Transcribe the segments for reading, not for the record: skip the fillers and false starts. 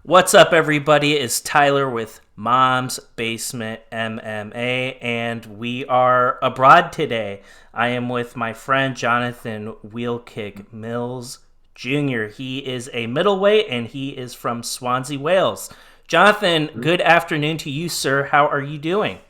What's up, everybody? It's Tyler with Mom's Basement MMA, and we are abroad today. I am with my friend Jonathan Wheelkick Mills Jr. He is a middleweight, and he is from Swansea, Wales. Jonathan, good afternoon to you, sir. How are you doing?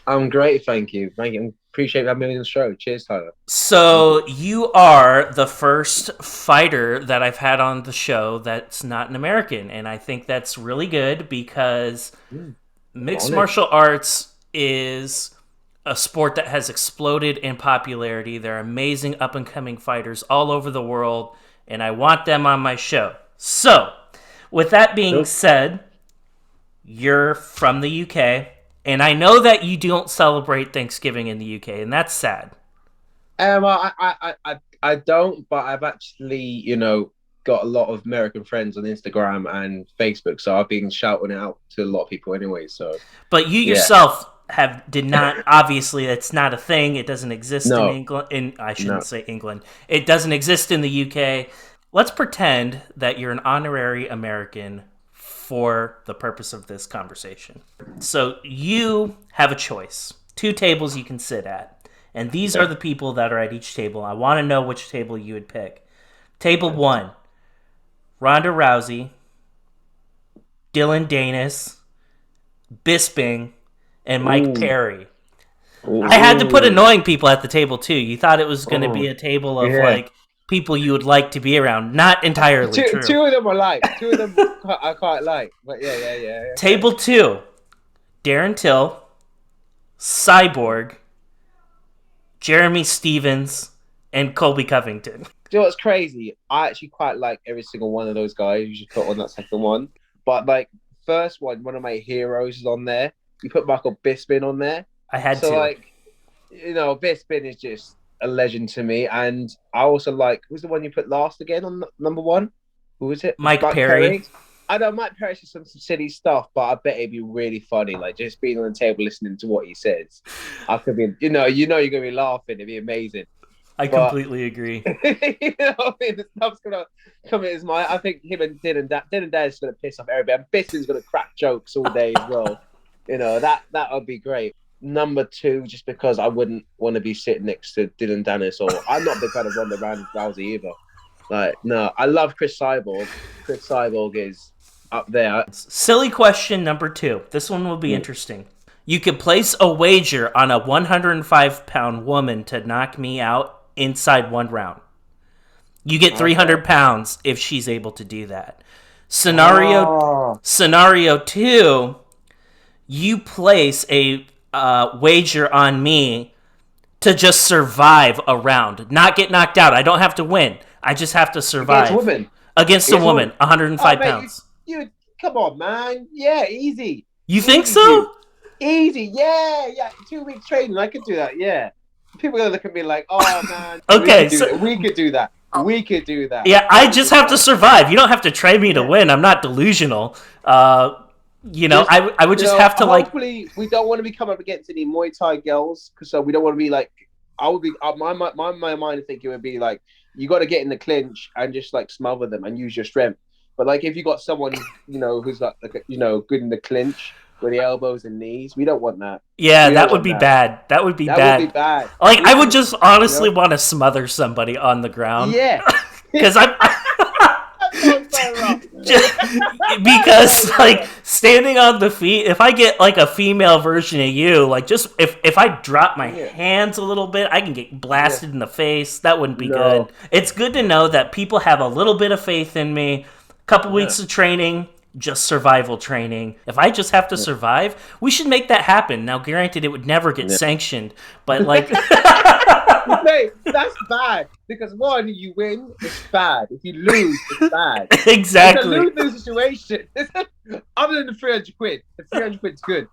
I'm great, thank you. Thank you. Appreciate having me on the show. Cheers, Tyler. Thank you. So, you are the first fighter that I've had on the show that's not an American, and I think that's really good because I'm mixed honored. martial arts is a sport that has exploded in popularity. There are amazing up and coming fighters all over the world, and I want them on my show. So, with that being Cool. said, you're from the UK, and I know that you don't celebrate Thanksgiving in the UK, and that's sad. I don't, but I've actually, got a lot of American friends on Instagram and Facebook, so I've been shouting it out to a lot of people anyway. So But you yeah, yourself have did not, obviously it's not a thing. It doesn't exist in no, England. In I shouldn't no. say England. It doesn't exist in the UK. Let's pretend that you're an honorary American for the purpose of this conversation. So you have a choice. Two tables you can sit at. And these are Okay. the people that are at each table. I want to know which table you would pick. Table 1, Ronda Rousey, Dylan Danis, Bisping, and Mike Ooh, Perry. I had to put ooh, annoying people at the table too. You thought it was going to be ooh. a table of Yeah. like people you would like to be around. Not entirely Two, true. two of them I like. Two of them I quite like. But yeah. Okay. Table 2, Darren Till, Cyborg, Jeremy Stevens, and Colby Covington. Do you know what's crazy? I actually quite like every single one of those guys you just put on that second one. But like first one of my heroes is on there. You put Michael Bisping on there. I had So to. like, Bisping is just a legend to me. And I also like who's the one you put last again on number one? Who was it? Mike Mike Perry. Perry. I know Mike Perry says some silly stuff, but I bet it'd be really funny. Like just being on the table listening to what he says. I could be, you're gonna be laughing. It'd be amazing. I But completely agree. the stuff's gonna come in his mind. I think him and Dylan Dad's gonna piss off everybody. And Bisping's gonna crack jokes all day as well. That would be great. Number two, just because I wouldn't want to be sitting next to Dylan Dennis, or I'm not a big fan of Ronda Rousey either. Like, no, I love Chris Cyborg. Chris Cyborg is up there. Silly question number 2. This one will be interesting. You could place a wager on a 105-pound woman to knock me out inside one round. You get Okay. 300 pounds if she's able to do that. Scenario Oh, scenario 2, you place a wager on me to just survive a round, not get knocked out. I don't have to win. I just have to against survive women. against a Against woman, women. Oh, 105 mate, pounds. you come on, man. Yeah, easy. You think Easy, dude. so? Easy. Yeah. 2 weeks training. I could do that. Yeah. People are gonna look at me like, oh man, we Okay, could do so that. We could do that. We could do that. yeah, I just have to 100%. survive. You don't have to train me to Yeah. win. I'm not delusional. Just I would just have to like. hopefully we don't want to be coming up against any Muay Thai girls because we don't want to be like. I would be my mind thinking would be like you got to get in the clinch and just like smother them and use your strength. But like if you got someone who's good in the clinch with the elbows and knees, we don't want that. Yeah, We don't that would want be that. bad. That would be That would be bad. bad. Like We I would can, just honestly want to smother somebody on the ground yeah. because I'm That sounds so rough. because like standing on the feet. If I get like a female version of you, like just if I drop my Yeah. hands a little bit, I can get Yeah. blasted in the face. That wouldn't be good. No. It's good to know that people have a little bit of faith in me. A couple Yeah. weeks of training. Just survival training. If I just have to Yeah. survive, we should make that happen. Now, granted, it would never get Yeah. sanctioned, but like, Mate, that's bad because one, you win, it's bad. If you lose, it's bad. It's a exactly, lose-lose situation. Other than the 300 quid, the 300 quid's good.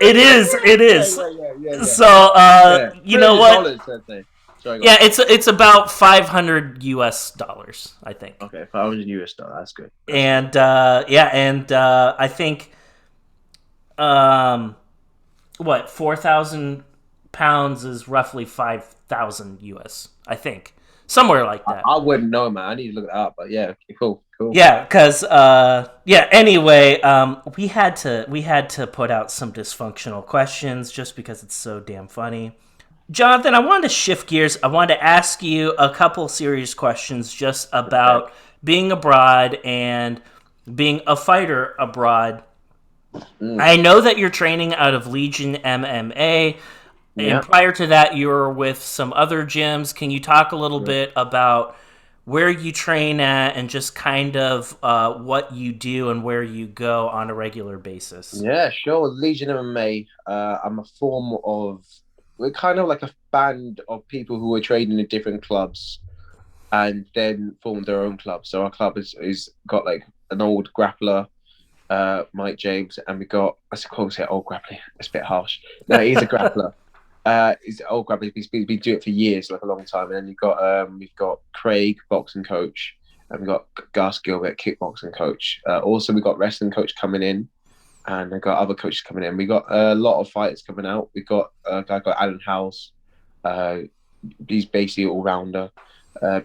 it is. It is. Yeah. So, Yeah, you know what? $300, I'd say. Sorry, go Yeah, on. it's about $500, I think. Okay, $500. That's good. That's good. And I think um, what 4,000 pounds is roughly 5,000 US. I think somewhere like that. I wouldn't know, man. I need to look it up, but yeah, okay, cool. Cool. Yeah, because yeah. Anyway, we had to put out some dysfunctional questions just because it's so damn funny. Jonathan, I wanted to shift gears. I wanted to ask you a couple serious questions just Okay. about being abroad and being a fighter abroad. Mm. I know that you're training out of Legion MMA, and Yeah. prior to that, you were with some other gyms. Can you talk a little Yeah. bit about where you train at and just kind of what you do and where you go on a regular basis? Yeah, sure. Legion MMA. I'm a form of. We're kind of like a band of people who are trading in different clubs and then formed their own club. So our club is got like an old grappler, Mike James, and we got I suppose say old grappler. It's a bit harsh. No, he's a grappler. He's an old grappler. He's been doing it for years, like a long time. And then we've got Craig, boxing coach, and we've got Gus Gilbert, kickboxing coach. Also, we got wrestling coach coming in, and I got other coaches coming in. We got a lot of fighters coming out. We got a guy called Alan House. Uh, he's basically all rounder.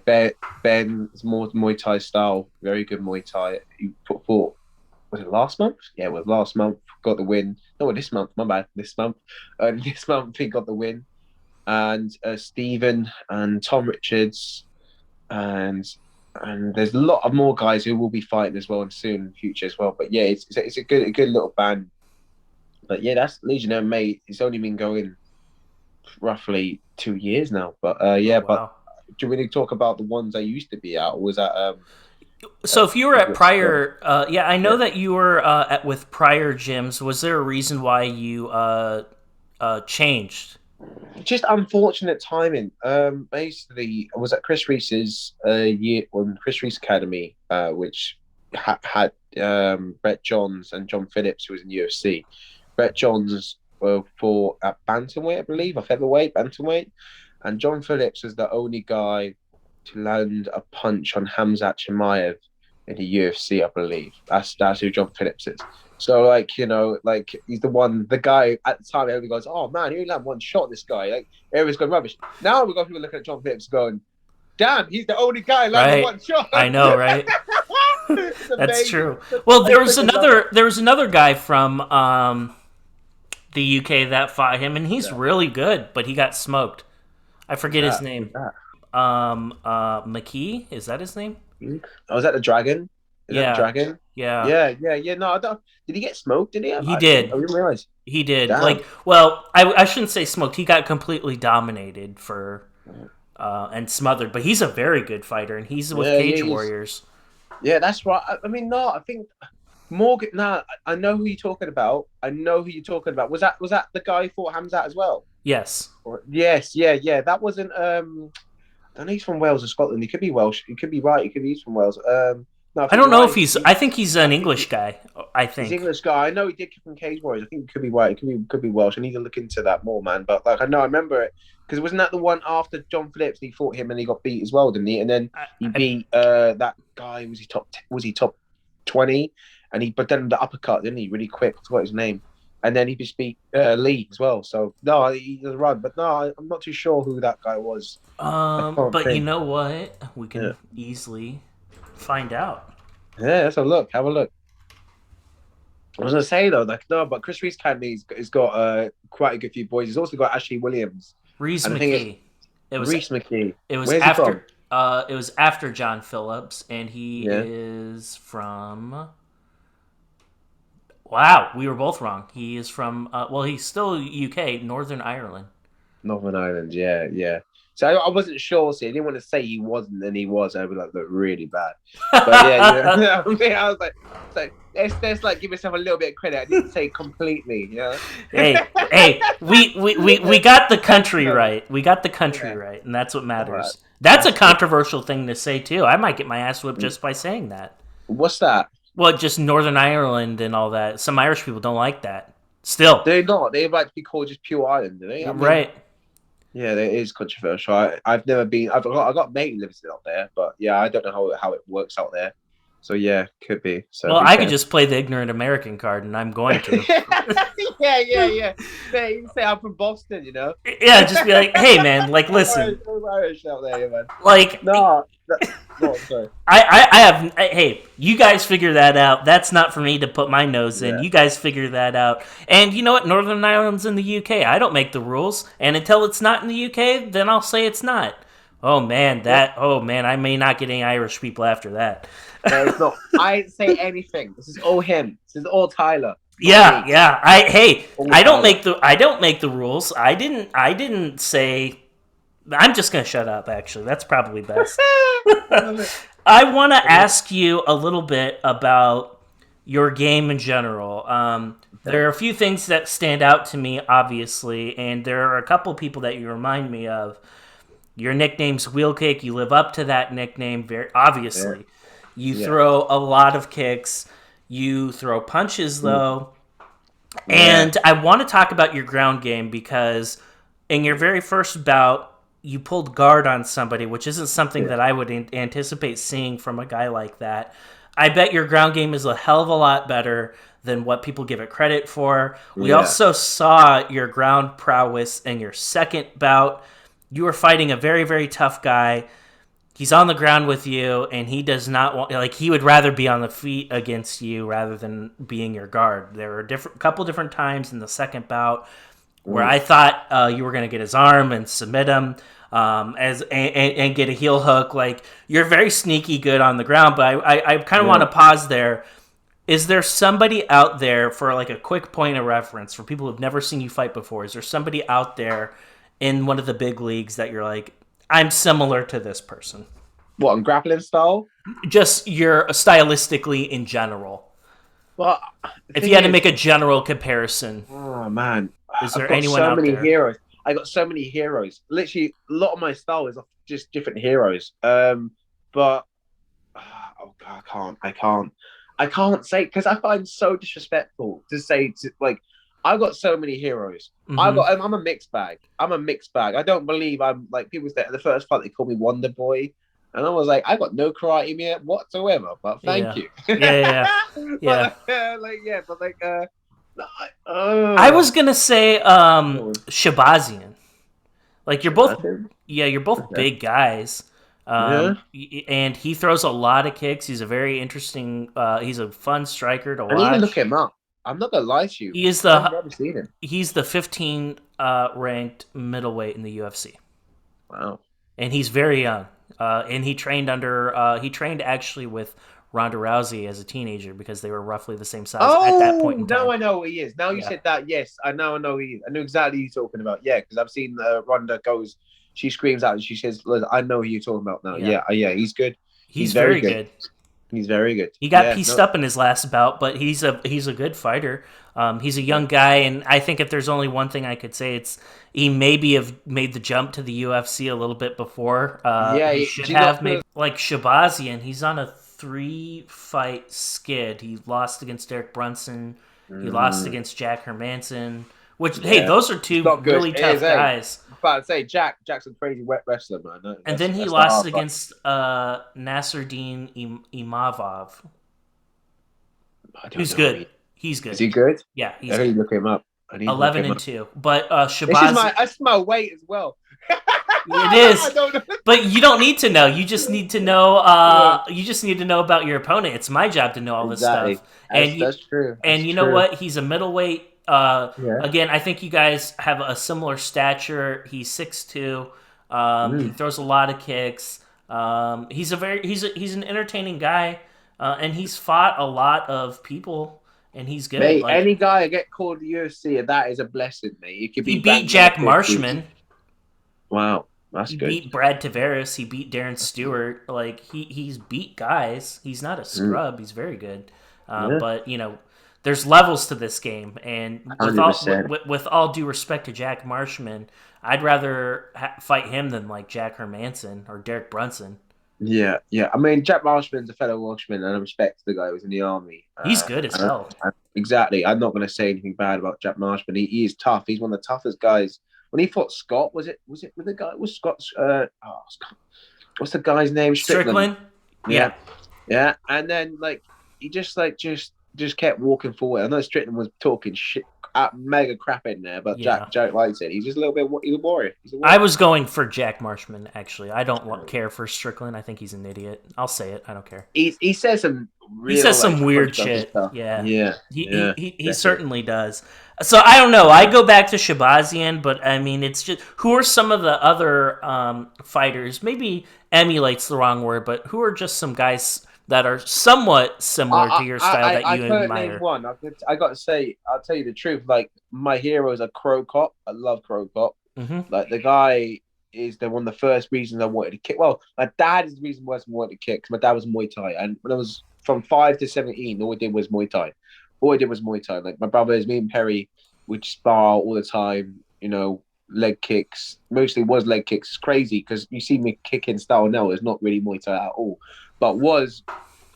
Ben is more Muay Thai style, very good Muay Thai. He fought was it last month? Yeah, it was last month. Got the win. No, this month. My bad. This month. This month he got the win. And Stephen and Tom Richards and there's a lot of more guys who will be fighting as well and soon in the future as well. But yeah, it's a good little band. But yeah, that's Legion MMA. It's only been going roughly 2 years now. But Oh yeah, but wow! do we really talk about the ones I used to be at, or was that So if you were at yeah, prior, yeah, I know yeah. that you were with prior gyms. Was there a reason why you changed? Just unfortunate timing. Basically, I was at Chris Reese's year on Chris Reese Academy, which had Brett Johns and John Phillips, who was in UFC. Brett Johns fought at bantamweight, I believe, or featherweight, bantamweight, and John Phillips was the only guy to land a punch on Hamzat Chimaev in the UFC, I believe. That's who John Phillips is. So like like he's the guy at the time. Everybody goes, "Oh man, he only had one shot." This guy, like everybody's going rubbish. Now we got people looking at John Phillips going, "Damn, he's the only guy landing Right, one shot." I know, right? It's That's amazing. true. Well, I freaking love it. there was another guy from the UK that fought him, and he's Yeah. really good, but he got smoked. I Who's forget his that? Who's name. that? McKee, is that his name? Oh, is that the dragon? Is that the Yeah, dragon? yeah, Yeah. No, I don't. Did he get smoked? Did he? he I did. didn't realize. He did. Damn. Like, well, I shouldn't say smoked. He got completely dominated for and smothered. But he's a very good fighter, and he's with Yeah, Cage he's Warriors. yeah. That's right. I mean, no, I think Morgan. Nah, I know who you're talking about. I know who you're talking about. Was that the guy who fought Hamzat as well? Yes, Yes, yeah. That wasn't. I don't know. He's from Wales or Scotland. He could be Welsh. He could be right. He could be he's from Wales. No, I I think don't you're know if right. he's. I think he's I an think English guy. I he's think. English guy. I know he did come from Cage Warriors. I think he could be right. He could be Welsh. I need to look into that more, man. But like I know, I remember it because wasn't that the one after John Phillips? He fought him and he got beat as well, didn't he? And then I, he I, beat that guy. Was he top 20? And he but then the uppercut, didn't he? Really quick. I forgot his name. And then he just beat Lee as well. So no, he does run. But no, I'm not too sure who that guy was. I can't but you think. know what? We Yeah, can easily find out. yeah. Let's have a look. Have a look. I was gonna say though, like no, but Chris Reese has got quite a good few boys. He's also got Ashley Williams, Reese and I think it's McKee. It was. Reese McKee. It was Where's he from? after. It was after John Phillips, and he Yeah, is from. Wow, we were both wrong. He is from. Well, he's still UK, Northern Ireland. Northern Ireland. Yeah. So I wasn't sure. See, I didn't want to say he wasn't, and he was. I'd be like, look really bad. But yeah. I was like, so let's like give yourself a little bit of credit. I didn't say completely. Hey, we got the country No, right. We got the country yeah. right, and that's what All right. matters. That's a That's good. controversial thing to say too. I might get my ass whipped just by saying that. What's that? Well, just Northern Ireland and all that. Some Irish people don't like that. Still, They're not. They like to be called just pure Ireland, do they? I mean, right? yeah, it is controversial. I've never been. I got a mate who lives out there, but yeah, I don't know how it works out there. So yeah, could be. So Well, be I could careful. just play the ignorant American card, and I'm going to. Yeah. Say I'm from Boston, you know. Yeah, just be like, hey, man, like, listen, I'm Irish out there, yeah, man. like, No, go on, sorry. hey, you guys figure that out. That's not for me to put my nose in. Yeah, You guys figure that out. And you know what? Northern Ireland's in the UK. I don't make the rules. And until it's not in the UK, then I'll say it's not. yeah. Oh man, I may not get any Irish people after that. No, it's not. I didn't say anything. This is all him. This is all Tyler, not Yeah, me. yeah. All Tyler. I don't make the rules. I didn't say. I'm just gonna shut up. Actually, that's probably best. I love it. I want to ask you a little bit about your game in general. Okay. There are a few things that stand out to me, obviously, and there are a couple people that you remind me of. Your nickname's Wheelkick. You live up to that nickname very Yeah, obviously. You yeah, throw a lot of kicks. You throw punches, mm, though. yeah, And I want to talk about your ground game because in your very first bout, you pulled guard on somebody, which isn't something yeah, that I would anticipate seeing from a guy like that. I bet your ground game is a hell of a lot better than what people give it credit for. We yeah, also saw your ground prowess in your second bout. You were fighting a very, very tough guy. He's on the ground with you, and he does not want, like, he would rather be on the feet against you rather than being your guard. There were couple different times in the second bout where mm, I thought you were going to get his arm and submit him, and get a heel hook. Like, you're very sneaky good on the ground, but I kind of want yeah. to pause there. Is there somebody out there, for like a quick point of reference for people who've never seen you fight before? Is there somebody out there in one of the big leagues that you're like, I'm similar to this person? What on grappling style? Just your stylistically in general. Well, the If thing you had to is, make a general comparison, oh man, is I've there got anyone so out many there? heroes. I got so many heroes. Literally, a lot of my style is just different heroes. But oh god, I can't say because I find so disrespectful to say to like. I got so many heroes. Mm-hmm. I'm a mixed bag. I'm a mixed bag. I don't believe I'm like people say the first fight they call me Wonder Boy, and I was like, I got no karate in me whatsoever. But thank Yeah. you. Yeah, yeah, yeah. No, I was gonna say oh, Shabazian. Like, you're both, Sebastian. yeah, you're both Okay. big guys. Yeah, And he throws a lot of kicks. He's a very interesting. He's a fun striker to I need to look watch. him up. I'm not gonna lie to you. He is I've the never seen him. he's the 15 ranked middleweight in the UFC, Wow. and he's very young. And he trained actually with Ronda Rousey as a teenager because they were roughly the same size at that point Oh, in now time. I know who he is. Now you Yeah, said that. Yes, I now I know who he is. I knew exactly who you're talking about. Yeah, because I've seen Ronda goes. She screams out and she says, "Listen, I know who you're talking about now." yeah, Yeah, yeah, he's good. He's he's very very good. good. He's very good. He got Yeah, pieced no, up in his last bout, but he's a good fighter. He's a young guy, and I think if there's only one thing I could say, it's he maybe have made the jump to the UFC a little bit before. yeah. He should Do you not have feel? maybe, like Shabazian. He's on a 3 fight skid. He lost against Derek Brunson. He lost Mm, against Jack Hermanson. Which, hey, yeah, those are it's two not good. really It is, tough eh? guys. I'm about to say Jack's a crazy wet wrestler, man. And then he That's the lost hard part. against Nasruddin Imavov, I don't who's know. good. He's Is good. he good? Yeah, I he's need to good. look him up. I need to look 11 him and up. 2. But This is Shabazz, my weight as well. it I is. don't know. But you don't need to know. You just need to know. Yeah, You just need to know about your opponent. It's my job to know all this stuff. exactly. That's true. And That's you know true. what? He's a middleweight. Yeah. Again, I think you guys have a similar stature. He's 6'2". He Mm. throws a lot of kicks. He's an entertaining guy, and he's fought a lot of people, and he's good. Mate, Like, any guy I get called the UFC, that is a blessing, mate. You could he be beat banging in the Jack 50s. Marshman. Wow, that's He good. beat Brad Tavares. He beat Darren That's good. Stewart. Like, he's beat guys. He's not a Mm. scrub. He's very good. Yeah, But there's levels to this game, and 100%. with all due respect to Jack Marshman, I'd rather fight him than like Jack Hermanson or Derek Brunson. Yeah, yeah. I mean, Jack Marshman's a fellow Welshman, and I respect the guy who was in the army. He's good as hell. Exactly. I'm not going to say anything bad about Jack Marshman. He is tough. He's one of the toughest guys. When he fought Scott, was it with the guy? Was Scott's? What's the guy's name? Strickland. Strickland, Yeah, yeah. Yeah, and then like he just kept walking forward. I know Strickland was talking shit, mega crap in there, but Yeah. Jack likes it. He's just a little bit. He's a warrior. He's a I warrior. was going for Jack Marshman, actually. I don't care for Strickland. I think he's an idiot. I'll say it. I don't care. He says some He says real like some weird controversial shit. stuff. Yeah. Yeah, He, he, yeah, he, he definitely. certainly does. So I don't know. I go back to Shabazian, but I mean, it's just who are some of the other fighters? Maybe emulates the wrong word, but who are just some guys that are somewhat similar to your style that I you couldn't name admire? one. I got to say, I'll tell you the truth. Like my heroes are Crow Cop. I love Crow Cop. Hmm. Like the guy is the one of the first reasons I wanted to kick. Well, my dad is the reason why I wanted to kick because my dad was Muay Thai, and when I was from 5 to 17, all we did was Muay Thai. All I did was Muay Thai. Like my brothers, me and Perry, would spar all the time. Leg kicks. Mostly was leg kicks. It's crazy because you see me kicking style now. It's not really Muay Thai at all, but was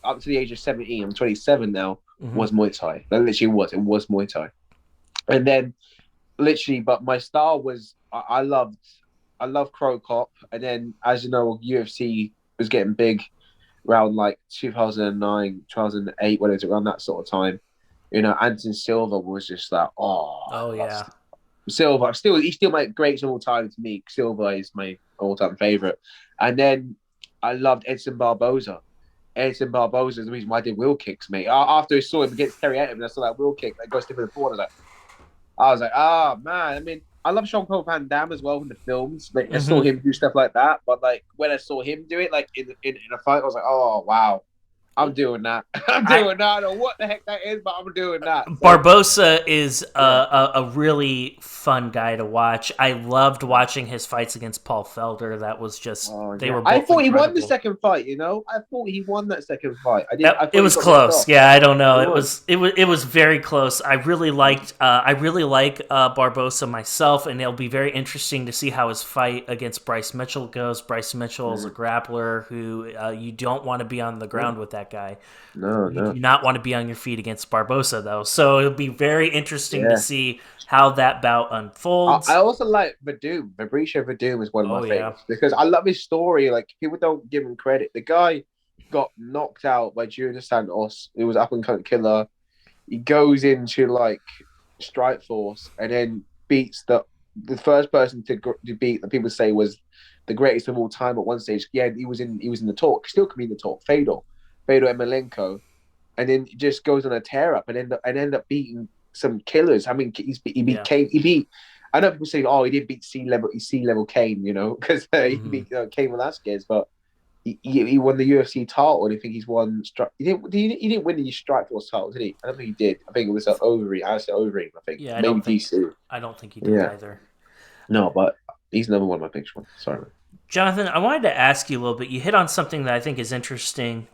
up to the age of 17. I'm 27 now. Hmm. Was Muay Thai. That literally was. It was Muay Thai, and then literally, but my style was I love Crow Cop, and then as you know, UFC was getting big around like 2009, 2008, when it was around that sort of time. Anderson Silva was just like, oh, Oh I love yeah. Silva. He still my greatest of all time to me. Silva is my all time favorite, and then I loved Edson Barboza. Edson Barboza is the reason why I did wheel kicks, mate. After I saw him against Terry Etim, and I saw that wheel kick that goes to the corner, I was like, oh man. I mean, I love Sean Paul Van Damme as well in the films. Like I saw Hmm. him do stuff like that, but like when I saw him do it, like in a fight, I was like, oh wow, I'm doing that. I'm I doing that. I don't know what the heck that is, but I'm doing that. So Barbosa is yeah. a really fun guy to watch. I loved watching his fights against Paul Felder. That was just Oh they yeah. were I both thought he won the incredible. second fight, I thought he won that second fight. I didn't I That it thought he was got knocked close. off. Yeah, I don't know. It It was. was very close. I really like Barbosa myself, and it'll be very interesting to see how his fight against Bryce Mitchell goes. Bryce Mitchell is a Mm. grappler who you don't want to be on the No, ground with that guy. no, You do no. not want to be on your feet against Barbosa though. So it'll be very interesting to Yeah. see how that bout I unfolds. also like Vadum. Fabricio Vadum is one of my Oh yeah. favorites because I love his story. Like people don't give him credit. The guy got knocked out by Junior Santos, who was up and coming killer. He goes into like Strike Force and then beats the first person to beat that people say was the greatest of all time at one stage. Yeah, he was in the talk, still can be in the talk. Fedor Emelianenko, and then just goes on a tear up and end up beating some killers. I mean, Yeah. he beat. I know people say, "Oh, he did beat sea level Kane," because he Hmm. beat Kane Velasquez, but he won the UFC title. And I think he's won. He didn't win the Strikeforce title, did he? I don't think he did. I think it was Overeem. I said Overeem. I think Yeah, maybe DC. I don't think he did Yeah, either. no, but he's another one of my picks. Sorry, man. Jonathan, I wanted to ask you a little bit. You hit on something that I think is interesting.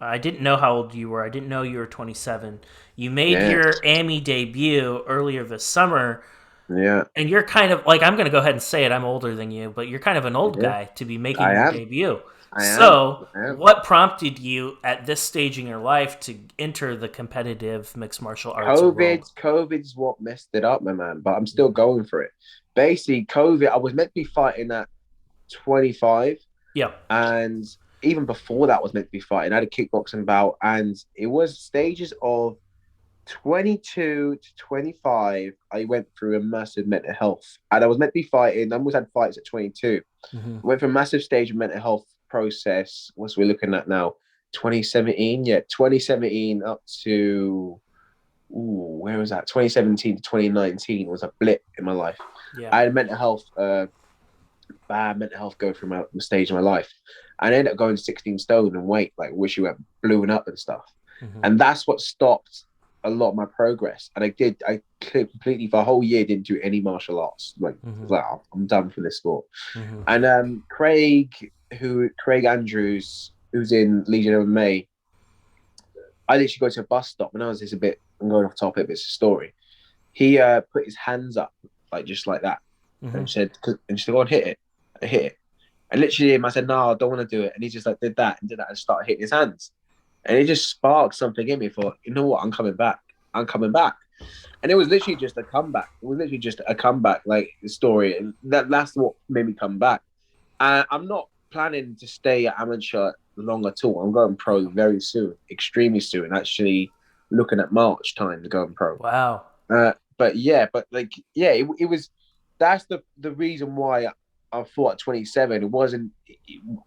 I didn't know how old you were. I didn't know you were 27. You made Yeah, your AMI debut earlier this summer, yeah, and you're kind of like, I'm going to go ahead and say it. I'm older than you, but you're kind of an old yeah. guy to be making I your am. debut. I am. So, I am. what prompted you at this stage in your life to enter the competitive mixed martial arts world? COVID's what messed it up, my man. But I'm still going for it. Basically, COVID. I was meant to be fighting at 25, Yeah. and even before that, I was meant to be fighting. I had a kickboxing bout, and it was stages of 22 to 25. I went through a massive mental health, and I was meant to be fighting. I almost had fights at 22. Hmm. I went through a massive stage of mental health process. What's we're looking at now? 2017, yeah, 2017 up to where was that? 2017 to 2019 was a blip in my life. Yeah. I had bad mental health go through my stage of my life. And I ended up going 16 stone and weight, like wish you were blowing up and stuff. Hmm. And that's what stopped a lot of my progress. And I completely for a whole year didn't do any martial arts. Like, I Hmm. was like, oh, I'm done for this sport. Hmm. And Craig Andrews, who's in Legion of MMA, I literally go to a bus stop, and I was just a bit. I'm going off topic, but it's a story. He put his hands up, like just like that, Hmm. and said, "Go on, hit it, hit it." And literally, I said, "No, I don't want to do it." And he just like did that and did that and started hitting his hands, and it just sparked something in me. For you know what, I'm coming back. I'm coming back. And it was literally just a comeback. It was literally just a comeback, like the story, and that's what made me come back. I'm not planning to stay at amateur long at all. I'm going pro very soon, extremely soon. Actually, looking at March time to go pro. Wow. But yeah, but like yeah, it was. That's the reason why I fought at 27. It wasn't.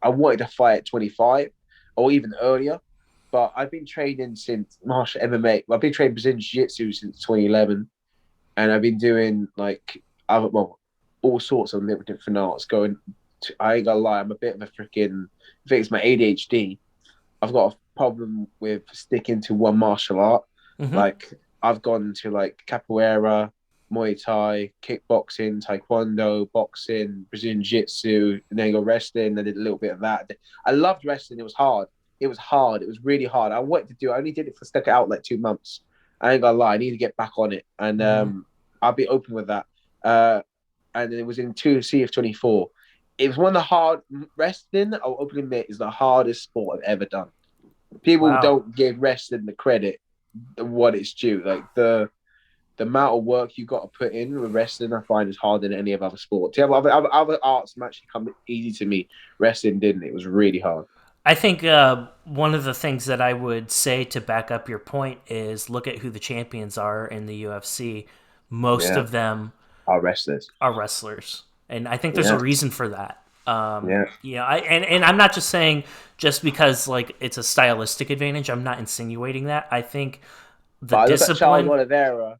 I wanted to fight at 25 or even earlier. But I've been training since martial MMA. I've been training Brazilian Jiu-Jitsu since 2011, and I've been doing like other well, all sorts of little different arts. I ain't gonna lie, I'm a bit of a freaking. I think it's my ADHD. I've got a problem with sticking to one martial art. Hmm. Like I've gone to like capoeira, Muay Thai, kickboxing, taekwondo, boxing, Brazilian jiu-jitsu, and then go wrestling. I did a little bit of that. I loved wrestling. It was hard. It was hard. It was really hard. I wanted to do. I only did it for stuck it out like 2 months. I ain't gonna lie. I need to get back on it, and Hmm. I'll be open with that. And it was in two CF24. It was one of the hard wrestling. I'll openly admit is the hardest sport I've ever done. People Wow. don't give wrestling the credit what it's due. Like the amount of work you got to put in with wrestling, I find is harder than any of other sports. Yeah, other arts actually come easy to me. Wrestling didn't. It was really hard. I think one of the things that I would say to back up your point is look at who the champions are in the UFC. Most Yeah, of them our wrestlers. are wrestlers, and I think there's a Yeah, reason for that. yeah. And I'm not just saying just because like it's a stylistic advantage. I'm not insinuating that. I think the But I look at Charles discipline, Oliveira.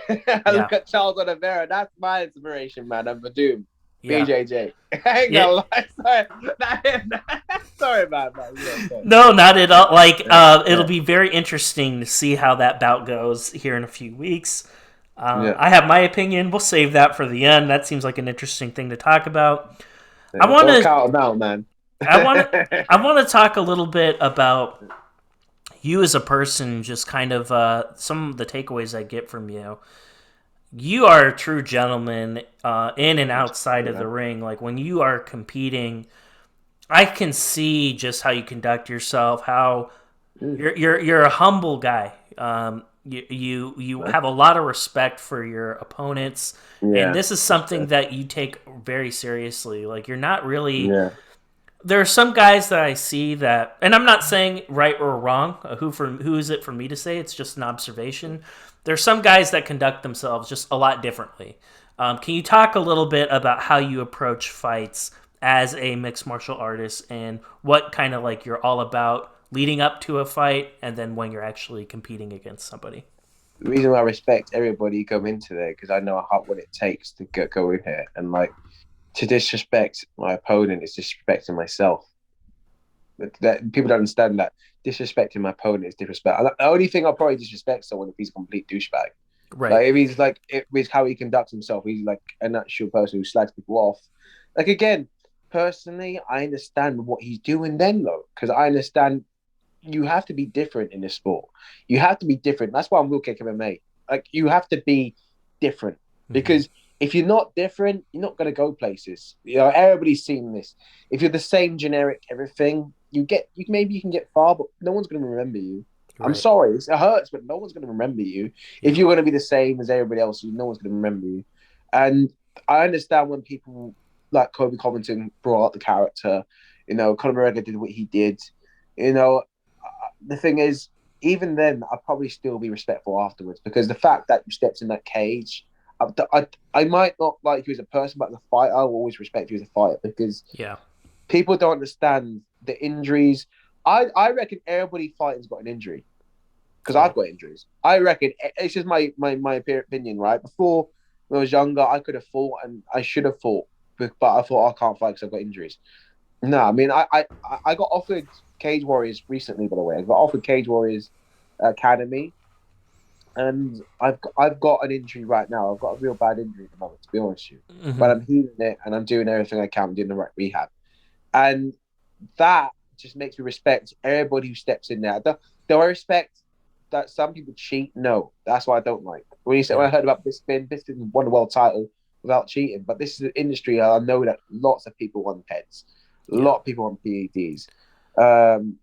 I yeah, look at Charles Oliveira. That's my inspiration, man. I'm a doom. yeah, BJJ. I ain't yeah. gonna lie. Sorry, sorry about that. Yeah, sorry. No, not at all. Like, Yeah, it'll yeah, be very interesting to see how that bout goes here in a few weeks. yeah. I have my opinion. We'll save that for the end. That seems like an interesting thing to talk about. I Yeah. want Don't to. count them out, man. I want to. I want to talk a little bit about you as a person. Just kind of some of the takeaways I get from you. You are a true gentleman in and outside of the ring. Like when you are competing, I can see just how you conduct yourself. How you're a humble guy. You have a lot of respect for your opponents, and Yeah, this is that's something fair. that you take very seriously. Like you're not really. Yeah, There are some guys that I see that, and I'm not saying right or wrong. Who is it for me to say? It's just an observation. There's some guys that conduct themselves just a lot differently. Can you talk a little bit about how you approach fights as a mixed martial artist and what kind of like you're all about leading up to a fight and then when you're actually competing against somebody? the reason why I respect everybody coming into there because I know how what it takes to go in here and like to disrespect my opponent is disrespecting myself. That people don't understand that disrespecting my opponent is disrespect. The only thing I'll probably disrespect someone if he's a complete douchebag. Right. Like if he's like it with how he conducts himself, he's like an actual person who slags people off. Like again, personally, I understand what he's doing then though, because I understand you have to be different in this sport. You have to be different. That's why I'm Wheelkick MMA. Like you have to be different Mm-hmm. because if you're not different, you're not going to go places. You know, everybody's seen this. If you're the same generic everything, you maybe you can get far, but no one's going to remember you. I'm Right. sorry, it hurts, but no one's going to remember you. If Yeah. you're going to be the same as everybody else, no one's going to remember you. And I understand when people like Kobe Covington brought out the character. You know, Conor McGregor did what he did. You know, the thing is, even then, I'd probably still be respectful afterwards because the fact that you stepped in that cage, I might not like you as a person, but as a fighter, I will always respect you as a fighter because Yeah. people don't understand the injuries. I reckon everybody fighting's got an injury because I've Right. got injuries. I reckon it's just my opinion, right? Before when I was younger, I could have fought and I should have fought, but I thought I can't fight because I've got injuries. No, I mean I got offered Cage Warriors recently, by the way. I got offered Cage Warriors Academy, and I've got an injury right now. I've got a real bad injury at the moment, to be honest with you. But Mm-hmm. I'm healing it, and I'm doing everything I can. I'm doing the right rehab, and that just makes me respect everybody who steps in there. Do I respect that some people cheat? No, that's what I don't like. When you said when Yeah. I heard about Bisping won the world title without cheating, but this is an industry I know that lots of people want pets, a Yeah. lot of people want PEDs. Um,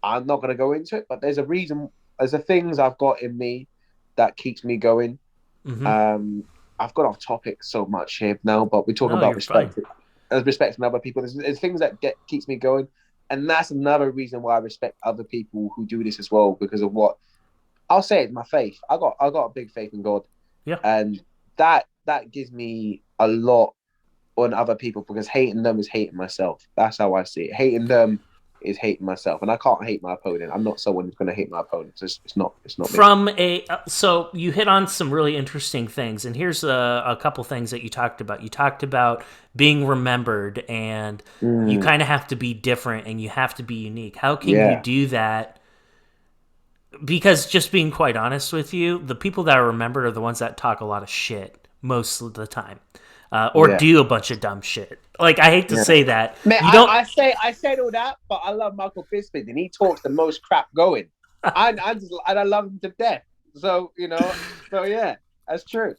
I'm not going to go into it, but there's a reason. There's the things I've got in me that keeps me going. Mm-hmm. Um, I've got off topic so much here now, but we talk No, about you're fine. respect, respect from other people. There's things that keeps me going. And that's another reason why I respect other people who do this as well, because of what I'll say it's my faith. I got a big faith in God, Yeah. and that gives me a lot on other people, because hating them is hating myself. That's how I see it. Hating them is hating myself, and I can't hate my opponent. I'm not someone who's going to hate my opponent. It's not me. From a so you hit on some really interesting things, and here's a couple things that you talked about. You talked about being remembered, and you Mm, kind of have to be different, and you have to be unique. How can you yeah, do that? Because just being quite honest with you, the people that are remembered are the ones that talk a lot of shit most of the time, or yeah, do a bunch of dumb shit. Like, I hate to yeah. say that. Man, You don't. I said all that, but I love Michael Bisping, and he talks the most crap going. I love him to death. So so yeah, that's true.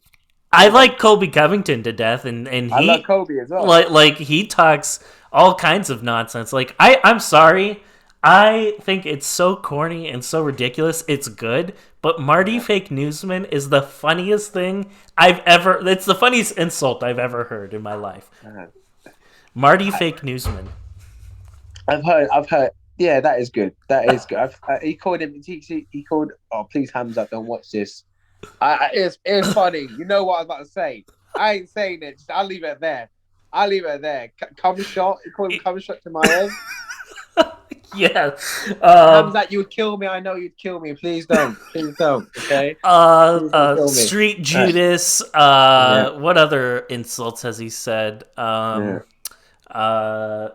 I You know, like Colby Covington to death, and I love he Kobe as well. like he talks all kinds of nonsense. Like, I'm sorry, I think it's so corny and so ridiculous. It's good, but Marty Yeah. Fake Newsman is the funniest thing I've ever. It's the funniest insult I've ever heard in my life. Uh, Marty Fake Newsman. I've heard. Yeah, that is good. That is good. He called him. He called. Oh, please, hands up! Don't watch this. It's funny. You know what I was about to say. I ain't saying it. Just, I'll leave it there. I'll leave it there. Come shot. He called him come shot to my head. Yeah. Hamzat, you would kill me. I know you'd kill me. Please don't. Please don't. Okay. Please don't kill me. Street Right. Judas. Yeah. What other insults has he said? Yeah.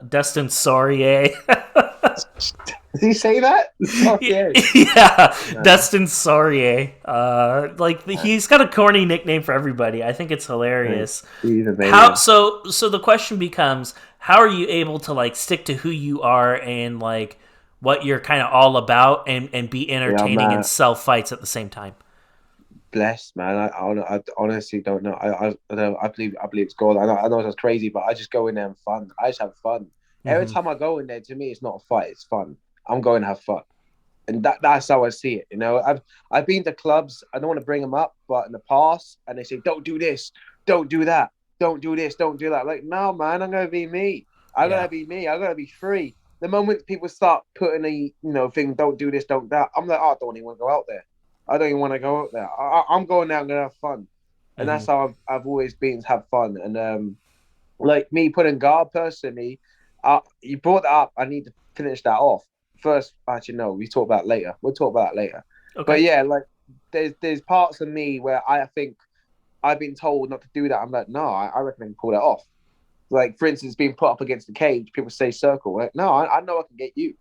Destin Saurier. Did he say that? Oh, yeah. Yeah, Yeah. Destin Saurier. He's got a corny nickname for everybody. I think it's hilarious. He's How amazing. so the question becomes, how are you able to like stick to who you are and like what you're kind of all about, and be Yeah, entertaining and man. sell fights at the same time? Blessed, man. I honestly don't know. I don't know. I believe it's God. I know it's crazy, but I just go in there and fun. I just have fun. Every Hmm. time I go in there, to me, it's not a fight. It's fun. I'm going to have fun, and that's how I see it. I've been to clubs. I don't want to bring them up, but in the past, and they say, "Don't do this, don't do that, don't do this, don't do that." Like, no, man, I'm gonna be me. I'm Yeah. gonna be me. I'm gonna be free. The moment people start putting a thing, don't do this, don't that, I'm like, oh, I don't even want to go out there. I don't even want to go out there. I'm going there. I'm gonna have fun, and Hmm. that's how I've always been to have fun. And like me putting guard personally, you brought that up. I need to finish that off first. Actually, no, we talk about it later. We'll talk about it later. Okay. But yeah, like there's parts of me where I think I've been told not to do that. I'm like, no, I reckon I can pull that off. Like for instance, being put up against the cage, people say circle. Like, no, I know I can get you.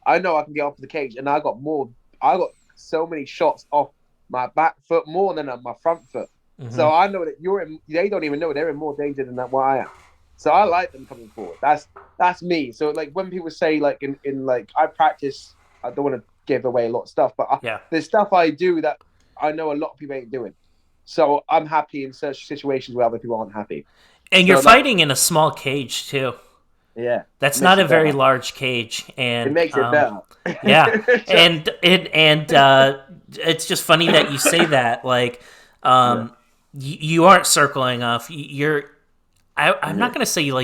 I know I can get off the cage, and I got more. I got so many shots off my back foot more than on my front foot. Hmm. So I know that you're in. They don't even know they're in more danger than what I am. So I like them coming forward. That's me. So like when people say like in like I practice, I don't want to give away a lot of stuff, but Yeah. there's stuff I do that I know a lot of people ain't doing. So I'm happy in such situations where other people aren't happy. And you're So that fighting in a small cage too. yeah, That's not makes a it very better. large cage, It and makes it better. yeah, it's just funny that you say that. Like, Yeah. you aren't circling off. You're. I'm Yeah. not gonna say you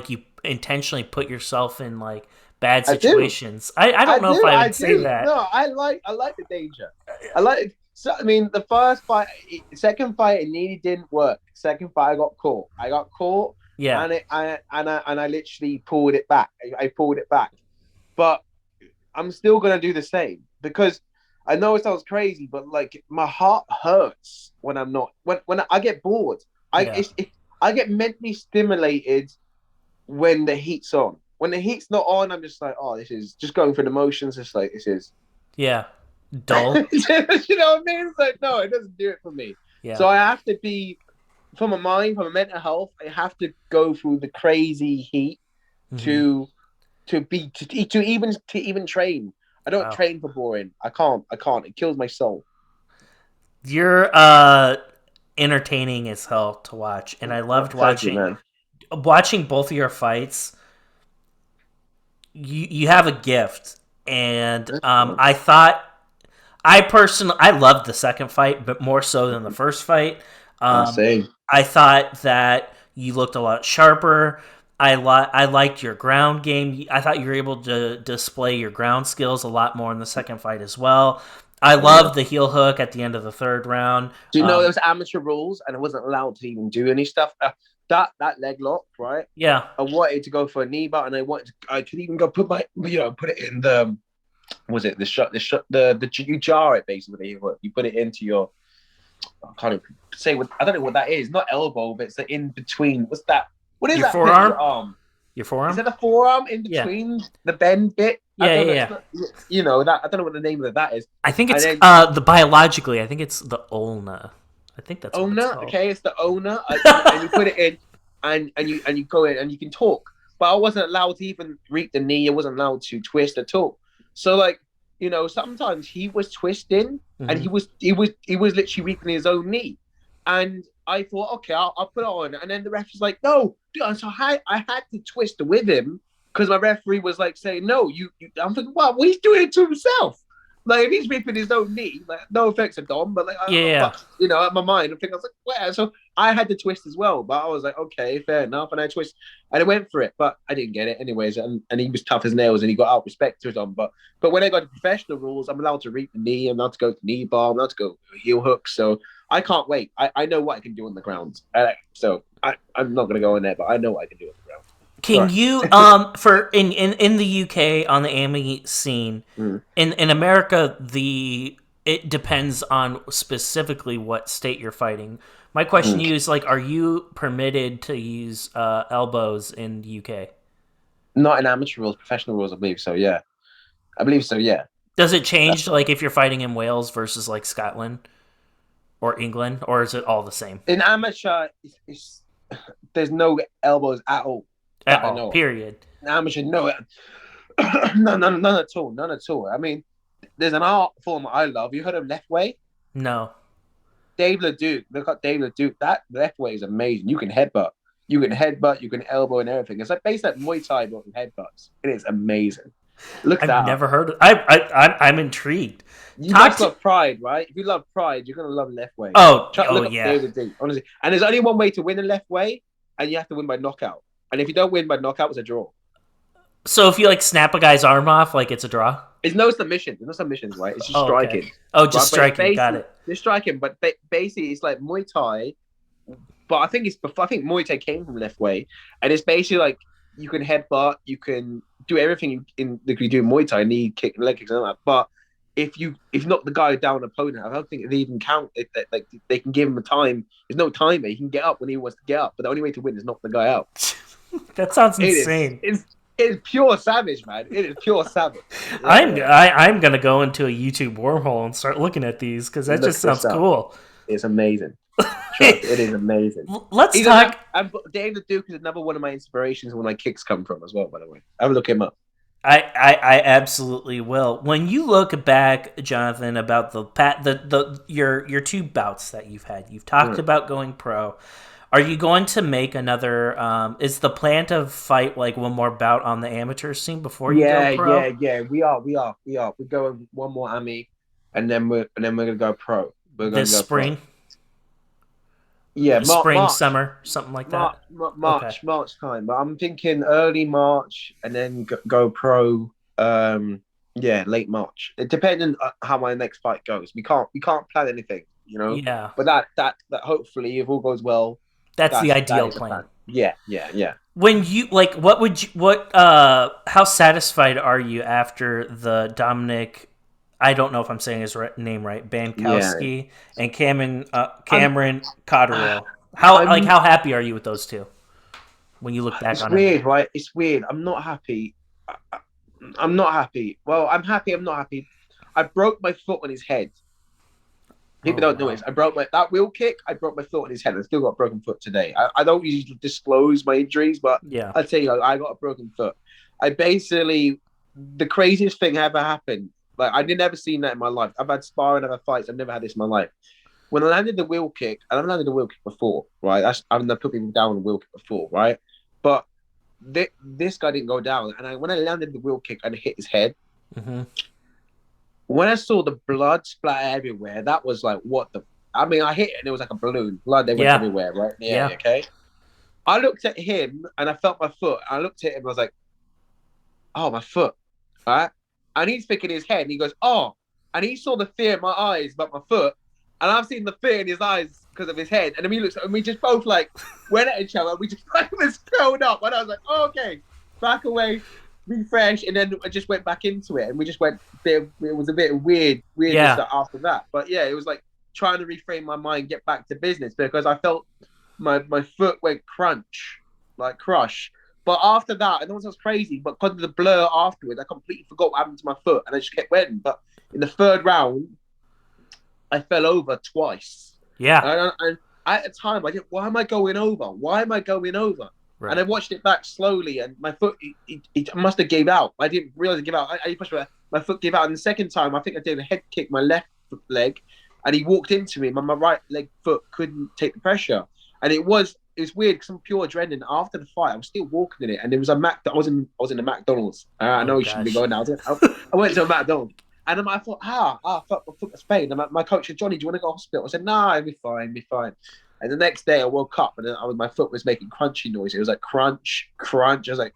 intentionally put yourself in like bad I do. situations. I I don't know if do. I I would say do. that. No, I like the danger. I like. So I mean, the first fight, second fight, it nearly didn't work. Second fight, I got caught. I got caught, Yeah, and I literally pulled it back. I pulled it back, but I'm still gonna do the same because I know it sounds crazy, but like my heart hurts when I'm not when I get bored. I yeah, it's, it, I get mentally stimulated when the heat's on. When the heat's not on, I'm just like, oh, this is just going through the motions. It's like this is, yeah. you Dull. know what I mean? It's like no, it doesn't do it for me. Yeah. So I have to be from a mind, from a mental health. I have to go through the crazy heat Hmm. to to even train. I don't Wow. train for boring. I can't. I can't. It kills my soul. You're entertaining as hell to watch, and I loved Thank you, man. watching both of your fights. You have a gift, and I personally I loved the second fight, but more so than the first fight. I Um, say, I thought that you looked a lot sharper. I liked your ground game. I thought you were able to display your ground skills a lot more in the second fight as well. I Oh yeah. loved the heel hook at the end of the third round. Do you know there was amateur rules and I wasn't allowed to even do any stuff? That leg lock, right? Yeah, I wanted to go for a knee bar, and I could even go put put it in the was it the you jar it basically. You put it into your I can't even say what I don't know what that is. Not elbow, but it's the in between. What's that? What is your that bit of your forearm. arm? Your Is forearm. that the forearm in Yeah, between the bend bit? I yeah, don't yeah, know. It's yeah. not, you know that I don't know what the name of that is. I think And it's then the biologically. I think it's the ulna. I think that's what it's owner, called. okay, it's the owner, and you put it in, and you go in and you can talk. But I wasn't allowed to even reach the knee. I wasn't allowed to twist at all. So like sometimes he was twisting and Hmm. he was literally reaping his own knee, and I thought, okay, I'll put it on, and then the ref was like, no, dude. So I had to twist with him because my referee was like saying, no, you. I'm thinking, well, he's doing it to himself. Like if he's ripping his own knee, like no offense to Dom, but Yeah. but at my mind, I'm thinking, I was like, where? So I had to twist as well, but I was like, okay, fair enough, and I twist, and I went for it, but I didn't get it anyways, and he was tough as nails, and he got out respect to Dom, but when I got to professional rules, I'm allowed to reap the knee, I'm allowed to go to knee bar, I'm allowed to go heel hook, so I can't wait. I know what I can do on the ground, so I'm not gonna go in there, but I know what I can do on the ground. Can Sorry. you for in the UK on the AMI scene Mm, in America it depends on specifically what state you're fighting. My question to mm. you is like, are you permitted to use elbows in the UK? Not in amateur rules, professional rules, I believe so. Yeah, I believe so. Yeah. Does it change like if you're fighting in Wales versus like Scotland or England, or is it all the same In amateur, there's no elbows at all at that I all? know of. Period. In amateur, no, none at all, none at all. I mean, there's an art form I love. You heard of left way? No. Dave Leduc. Look up Dave Leduc. That left way is amazing. You can elbow and everything. It's like basically like Muay Thai but with headbutts. It is amazing. Look I've that up. never heard of. I'm intrigued. You Talk must to. love Pride, right? If you love Pride, you're gonna love left way. Oh Look up yeah. David D. Honestly, and there's only one way to win a left way, and you have to win by knockout. And if you don't win by knockout, it's a draw. So if you like snap a guy's arm off, like it's a draw. It's no submission. There's no submissions, right? It's just Oh okay. striking, Oh, just right? But it's striking. Got basically it. they're striking, but basically it's like Muay Thai. But I think Muay Thai came from left way, and it's basically like you can headbutt, you can do everything you do in Muay Thai, knee kick, leg kicks, and all that. But if you knock the guy down opponent, I don't think they even count it. Like they can give him a time. There's no timer. He can get up when he wants to get up, but the only way to win is knock the guy out. That sounds It is. insane. It is pure savage, man. It is pure savage. I'm gonna go into a YouTube wormhole and start looking at these because that Look just sounds this up. cool. It's amazing. Trust, it is amazing. Let's talk. And Dave the Duke is another one of my inspirations where my kicks come from as well. By the way, have a look him up. I absolutely will. When you look back, Jonathan, about your two bouts that you've had, you've talked about going pro. Are you going to make another? Is the plan to fight like one more bout on the amateur scene before you go pro? Yeah. We are. We're going one more AMI, and then we're gonna go pro. We're going This to go spring? Pro. Yeah, Spring, March, summer, something like that. March time. But I'm thinking early March, and then go pro. Yeah, late March. It depending on how my next fight goes. We can't plan anything, you know. Yeah, But that hopefully, if all goes well, that's the ideal that is the plan. Yeah. When you like, how satisfied are you after the Dominic? I don't know if I'm saying his name right. Bankowski and Cameron Cotterill. How happy are you with those two? When you look back it's on weird, it, right? It's weird. I'm not happy. I'm not happy. Well, I'm happy. I'm not happy. I broke my foot on his head. People don't know this. I broke that wheel kick. I broke my foot on his head. I still got a broken foot today. I don't usually disclose my injuries, but yeah, I'll tell you, I got a broken foot. I basically the craziest thing ever happened. Like I didn't ever seen that in my life. I've had sparring, I've had fights. I've never had this in my life. When I landed the wheel kick, and I've landed the wheel kick before, right? I've put people down on the wheel kick before, right? But this guy didn't go down. And when I landed the wheel kick and hit his head, when I saw the blood splatter everywhere, that was like, what the? I mean, I hit it and it was like a balloon. Blood, they went everywhere, right? Yeah. Okay. I looked at him and I felt my foot. I looked at him. I was like, "Oh, my foot." Right? And he's thinking in his head. And he goes, "Oh," and he saw the fear in my eyes about my foot, and I've seen the fear in his eyes because of his head. And then we looked, and we just both like went at each other. We just like was curled up, and I was like, oh, "Okay, back away, refresh." And then I just went back into it, and we just went. It was a bit weirdness Yeah. after that. But yeah, it was like trying to reframe my mind, get back to business because I felt my foot went crunch, like crush. But after that, and it was crazy, but because of the blur afterwards, I completely forgot what happened to my foot and I just kept waiting. But in the third round, I fell over twice. Yeah. And at the time, I didn't, why am I going over? Why am I going over? And Right. I watched it back slowly, and my foot, it must have gave out. I didn't realize it gave out. I pushed my foot gave out. And the second time, I think I did a head kick, my left leg, and he walked into me. My right leg foot couldn't take the pressure. And it was weird because I'm pure adrenaline. After the fight, I was still walking in it, and there was a Mac. I was in a McDonald's. I Oh know you shouldn't be gosh. going now. I went to a McDonald's, and then I thought, fuck, my foot was pain. And my coach said, "Johnny, do you want to go to hospital?" I said, "Nah, I'll be fine." And the next day, I woke up, and then my foot was making crunchy noise. It was like crunch, crunch. I was like,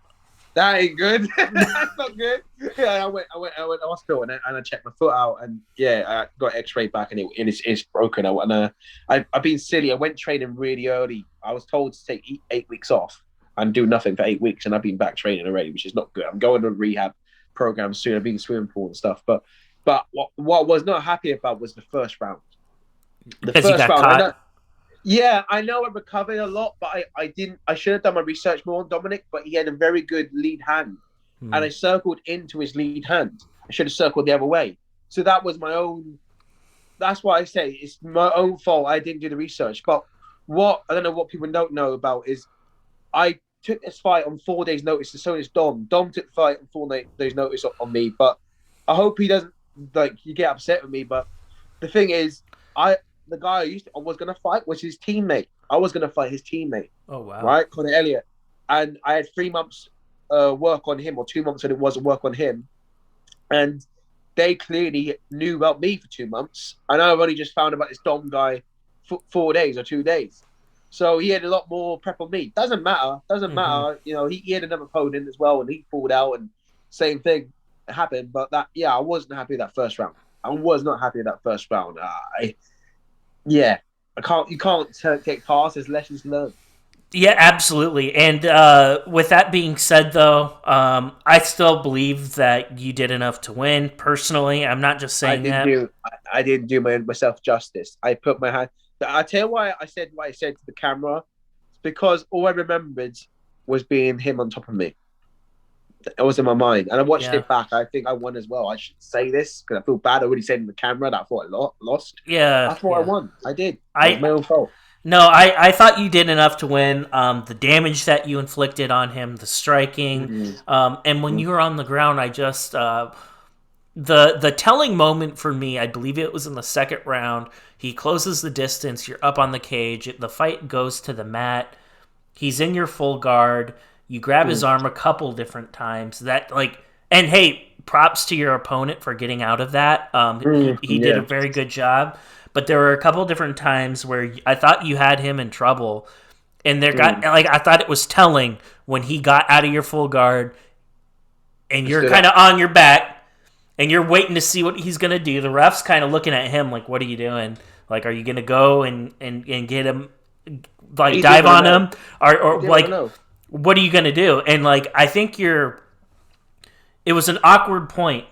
"That ain't good. That's not good." Yeah, I went to hospital, and I checked my foot out, and yeah, I got X-rayed back, and it's broken. I've been silly. I went training really early. I was told to take 8 weeks off and do nothing for 8 weeks, and I've been back training already, which is not good. I'm going to a rehab program soon. I've been swimming pool and stuff, but what I was not happy about was the first round. The Because you first got round, I caught. know. Yeah, I know I recovered a lot, but I didn't. I should have done my research more on Dominic, but he had a very good lead hand, and Hmm. I circled into his lead hand. I should have circled the other way. So that was my own. That's why I say it's my own fault. I didn't do the research. But what I don't know what people don't know about is I took this fight on 4 days' notice, and so does Dom. Dom took the fight on 4 days' notice on me, but I hope he doesn't like you get upset with me. But the thing is, I the guy I was gonna fight was his teammate. I was gonna fight his teammate, Oh wow. right, Connor Elliott, and I had 3 months work on him or 2 months, and it was work on him, and they clearly knew about me for 2 months, and I've only just found about this Dom guy for 4 days or 2 days. So he had a lot more prep on me. Doesn't matter. Doesn't Hmm. matter. You know, he had another opponent as well, and he pulled out, and same thing happened. But I wasn't happy with that first round. I was not happy with that first round. Yeah, I can't. You can't take past as lessons learned. Yeah, absolutely. And with that being said, though, I still believe that you did enough to win. Personally, I'm not just I saying didn't that. do. I didn't do myself justice. I put my hand. I tell you why I said what I said to the camera. It's because all I remembered was being him on top of me. It was in my mind, and I watched Yeah, it back. I think I won as well. I should say this because I feel bad. I already said in the camera that I thought I lost. I yeah, thought I yeah. won. I did. It was I my own fault. No, I thought you did enough to win. The damage that you inflicted on him, the striking, Mm-hmm. and when you were on the ground, I just the telling moment for me, I believe it was in the second round. He closes the distance. You're up on the cage. The fight goes to the mat. He's in your full guard. You grab his arm a couple different times. And hey, props to your opponent for getting out of that. He did a Yeah. very good job. But there were a couple different times where I thought you had him in trouble, and Mm. I thought it was telling when he got out of your full guard, and I you're stood kind up. of on your back, and you're waiting to see what he's gonna do. The ref's kind of looking at him like, "What are you doing? Like, are you gonna go and get him, like He didn't dive want to on know. him, or He didn't want to like, know. what are you gonna do?" And like, I think it was an awkward point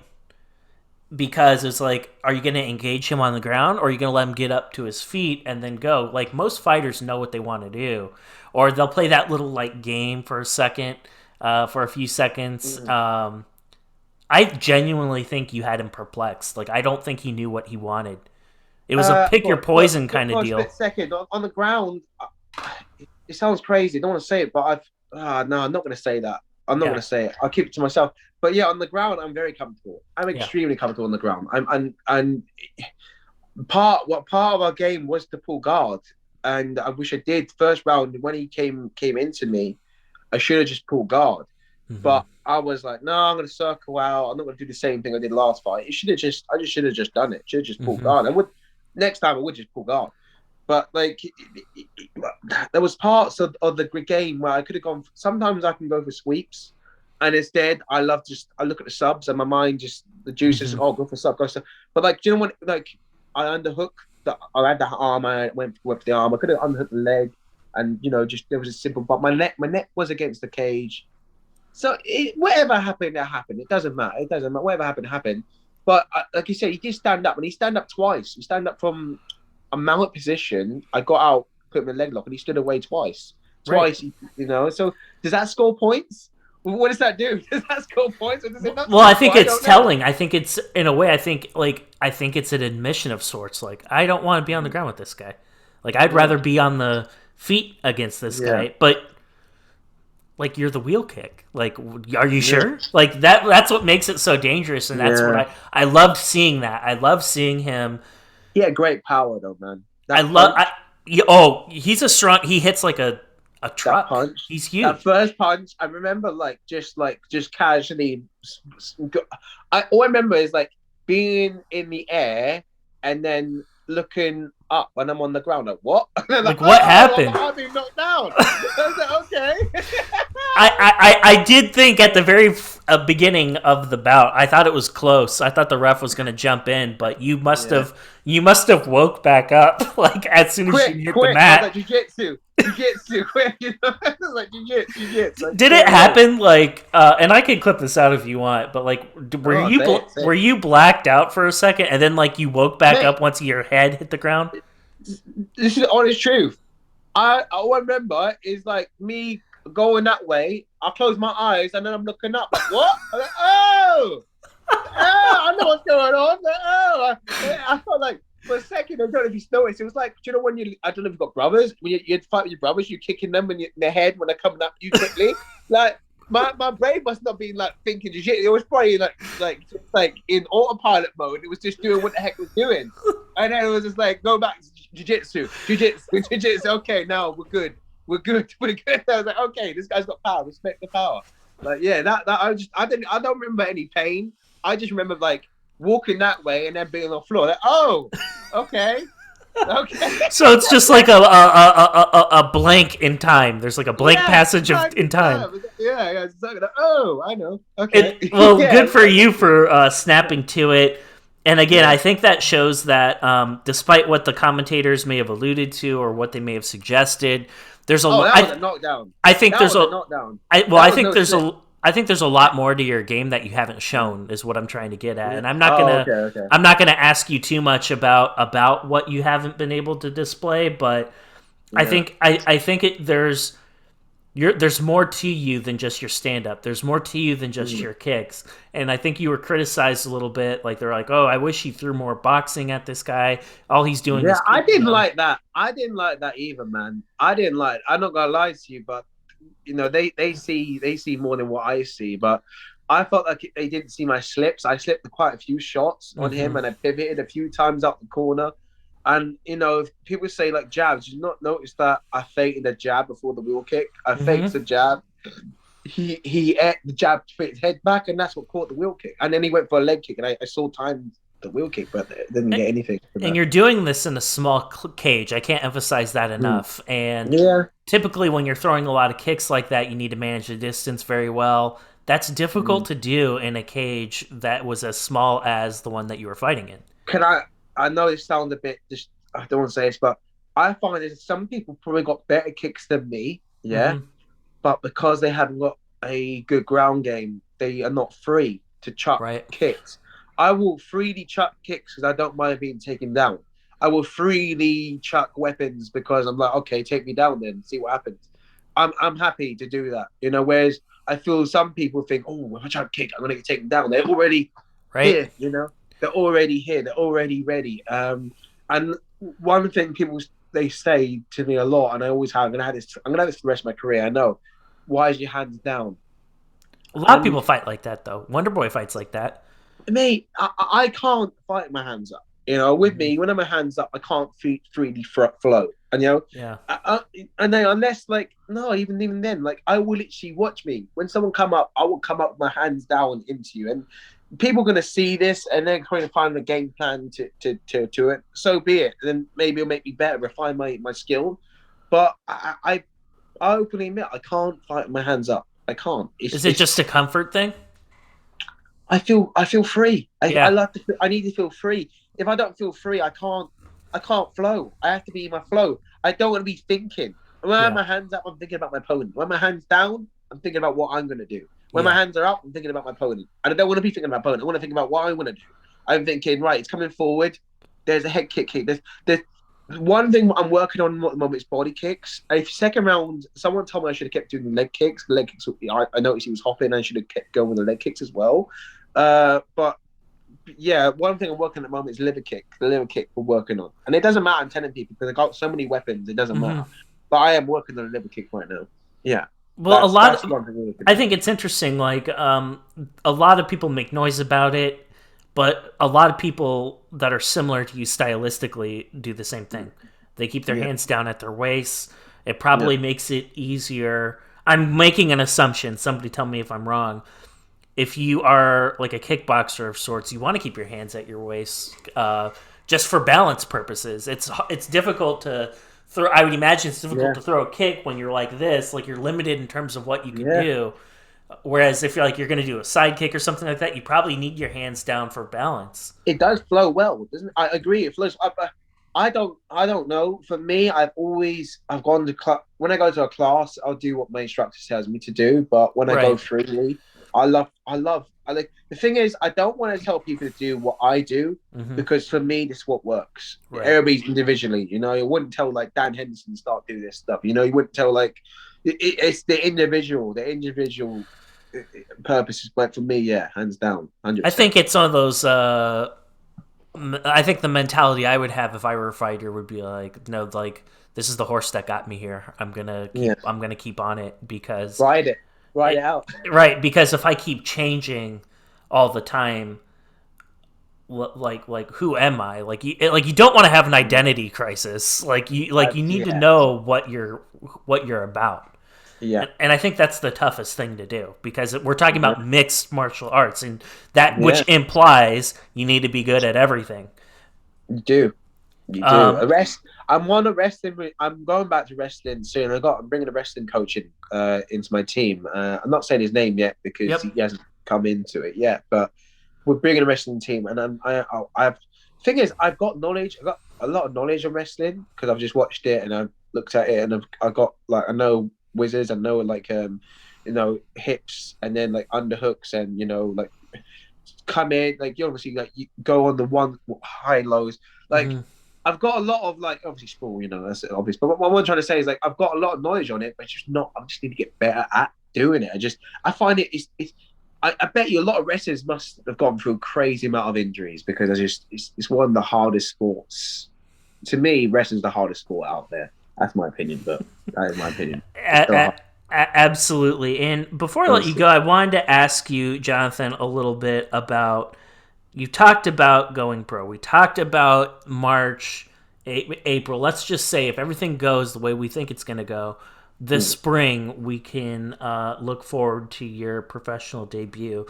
because it's like, are you going to engage him on the ground, or are you going to let him get up to his feet and then go? Like, most fighters know what they want to do, or they'll play that little like game for a second, for a few seconds. Mm. I genuinely think you had him perplexed. Like, I don't think he knew what he wanted. It was a pick your poison kind of For a deal. split second on the ground, it sounds crazy. I don't want to say it, but no, I'm not going to say that. I'm not going Yeah, to say it. I'll keep it to myself. But yeah, on the ground, I'm very comfortable. I'm yeah, extremely comfortable on the ground. And part of our game was to pull guard, and I wish I did. First round when he came into me, I should have just pulled guard. hmm But I was like, no, I'm going to circle out. I'm not going to do the same thing I did last fight. I just should have just done it. Should have just pulled hmm guard. I would next time I would just pull guard. But like, there was parts of the game where I could have gone. Sometimes I can go for sweeps, and instead I look at the subs and my mind just the juice is Hmm. go for sub, go sub. But like, do you know what? Like, I underhook. I had the arm. I went with the arm. I could have underhooked the leg, and just there was a simple. But my neck was against the cage. So whatever happened, that happened. It doesn't matter. It doesn't matter. Whatever happened, happened. But like you said, he did stand up, and he stand up twice. He stand up from a mount position. I got out, put him in a leg lock, and he stood away twice. Right. So does that score points? What does that do? Does that score points, or does it not Well, I score think points? I it's don't know. telling. I think it's in a way. I think it's an admission of sorts. Like I don't want to be on the ground with this guy. Like I'd rather be on the feet against this Yeah, guy. But like you're the wheel kick. Like, are you yeah, sure? Like that's what makes it so dangerous, and that's what yeah. I loved seeing that. I love seeing him. He had great power, though, man. I That love. punch, Oh, he's a strong. He hits like a that truck. punch, He's that huge. first punch. I remember, just casually. All I remember is like being in the air and then looking up when I'm on the ground. Like what? And then like, Like what oh, happened? I'm being knocked down. I was like, okay. I did think at the very beginning of the bout, I thought it was close. I thought the ref was going to jump in, but Yeah. you must have woke back up like as soon as you Quick, hit the quick. I was like, mat. jujitsu, quick. I was like, jujitsu. Like, Did it straight away. happen like? And I can clip this out if you want, but like, Oh, say it, say were it. you blacked out for a second, and then like you woke back Mate, up once your head hit the ground? this is the honest truth. All I remember is like me going that way. I close my eyes and then I'm looking up. Like, what? I'm like, oh, I know what's going on. Like, I felt like for a second, I don't know if you noticed. It was like, do you know when I don't know if you've got brothers, when you'd fight with your brothers, you're kicking them in their head when they're coming up you quickly. Like, my brain must not be like thinking shit. It was probably just like in autopilot mode. It was just doing what the heck it was doing. And then it was just like, go back to jiu-jitsu. Okay, now we're good. We're good. We're good. I was like, okay, this guy's got power. Respect the power. Like, yeah, that I don't remember any pain. I just remember like walking that way and then being on the floor. Like, oh, okay, okay, So it's just like a blank in time. There's like a blank yeah, passage of in time. yeah. It's like, oh, I know. Okay, Well, yeah, good for you for snapping to it. And again, yeah. I think that shows that despite what the commentators may have alluded to or what they may have suggested, there's a Oh, lot. that was a knockdown. I think That there's was a a. knockdown. Well, That I was think no there's slip. a. I think there's a lot more to your game that you haven't shown. Is what I'm trying to get at, Yeah. and Oh, okay, okay. I'm not gonna ask you too much about what you haven't been able to display, but Yeah. I think there's more to you than just your stand up. There's more to you than just Mm. your kicks. And I think you were criticized a little bit. Like they're like, oh, I wish he threw more boxing at this guy. All he's doing Yeah, is I kicking didn't him. like that. I didn't like that either, man. I didn't like. I'm not gonna lie to you, but they see more than what I see. But I felt like they didn't see my slips. I slipped quite a few shots on him, Hmm. and I pivoted a few times up the corner. And if people say like jabs, you not notice that I feinted a jab before the wheel kick. I faked the Hmm. jab. He ate the jab to fit his head back, and that's what caught the wheel kick. And then he went for a leg kick, and I saw time the wheel kick, but didn't get anything for And that. you're doing this in a small cage. I can't emphasize that Mm. enough. And Yeah. typically, when you're throwing a lot of kicks like that, you need to manage the distance very well. That's difficult Mm. to do in a cage that was as small as the one that you were fighting in. Can I know it sounds a bit just I don't want to say this, but I find that some people probably got better kicks than me, yeah. Hmm. But because they haven't got a good ground game, they are not free to chuck Right. kicks. I will freely chuck kicks because I don't mind being taken down. I will freely chuck weapons because I'm like, okay, take me down then, see what happens. I'm happy to do that, whereas I feel some people think, oh, if I chuck kick, I'm gonna get taken down. They're already Right. here. They're already here. They're already ready. And one thing they say to me a lot, and I always have, I'm gonna have this for the rest of my career. I know. Why is your hands down? A lot of people And fight like that, though. Wonder Boy fights like that. mate, I can't fight my hands up. With Hmm. me, when I'm my hands up, I can't freely float. And Yeah. and then unless like no, even then, like I will literally watch me when someone come up, I will come up with my hands down into you, and people are going to see this and they're going to find a game plan to it. So be it. Then maybe it'll make me better, refine my skill. But I openly admit I can't fight with my hands up. I can't. Is it just a comfort thing? I feel free. I Yeah, like to. I need to feel free. If I don't feel free, I can't flow. I have to be in my flow. I don't want to be thinking. When I have yeah, my hands up, I'm thinking about my opponent. When my hands down, I'm thinking about what I'm gonna do. When my yeah. hands are up, I'm thinking about my opponent. And I don't want to be thinking about my opponent. I want to think about what I want to do. I'm thinking, right, it's coming forward. There's a head kick. There's one thing I'm working on at the moment is body kicks. If second round, someone told me I should have kept doing the leg kicks. The leg kicks, I noticed he was hopping. I should have kept going with the leg kicks as well. But yeah, one thing I'm working at the moment is liver kick. The liver kick we're working on, and it doesn't matter. I'm telling people because I got so many weapons, it doesn't Hmm. matter. But I am working on a liver kick right now. Yeah, Well, that's one thing we're working I on. think it's interesting. Like, a lot of people make noise about it, but a lot of people that are similar to you stylistically do the same thing. They keep their Yeah, hands down at their waists. It yeah, probably makes it easier. I'm making an assumption. Somebody tell me if I'm wrong. If you are like a kickboxer of sorts, you want to keep your hands at your waist, just for balance purposes. It's difficult to throw. I would imagine it's difficult yeah, to throw a kick when you're like this, like you're limited in terms of what you can yeah. do. Whereas if you're going to do a side kick or something like that, you probably need your hands down for balance. It does flow well, doesn't it? I agree. It flows. I don't know. For me, I've gone to when I go to a class, I'll do what my instructor tells me to do. But when I go Right. freely, I like. The thing is, I don't want to tell people to do what I do Hmm. because for me, this is what works. Right. Everybody's individually, you wouldn't tell like Dan Henderson to start doing this stuff. You wouldn't tell like it's the individual purposes. But for me, yeah, hands down, hundred I percent. think it's one of those. I think the mentality I would have if I were a fighter would be like, no, like this is the horse that got me here. Yeah, I'm gonna keep on it because ride it, ride it it, out. right, because if I keep changing all the time, like who am I? Like you don't want to have an identity crisis. You need to Yeah, know what you're about. yeah, And I think that's the toughest thing to do because we're talking yeah, about mixed martial arts, and that which yeah. implies you need to be good at everything. You do, you do. Um, I'm on a wrestling. I'm going back to wrestling soon. I'm bringing a wrestling coach into my team. I'm not saying his name yet because he yep. hasn't come into it yet. But we're bringing a wrestling team, and I've. Thing is, I've got knowledge. I've got a lot of knowledge on wrestling because I've just watched it and I've looked at it, and I got like I know wizards. I know like hips and then like underhooks and like come in, like you obviously like you go on the one high lows. Like Hmm. I've got a lot of like obviously small, that's obvious. But what I'm trying to say is like I've got a lot of knowledge on it, but it's just not. I just need to get better at doing it. I find it's I bet you a lot of wrestlers must have gone through a crazy amount of injuries because it's one of the hardest sports. To me, wrestling's the hardest sport out there. That's my opinion, but that is my opinion. It's A- so hard. a- Absolutely. And before I let you Honestly. go, I wanted to ask you, Jonathan, a little bit about. You talked about going pro. We talked about March, April. Let's just say if everything goes the way we think it's going to go, this Mm, spring we can look forward to your professional debut.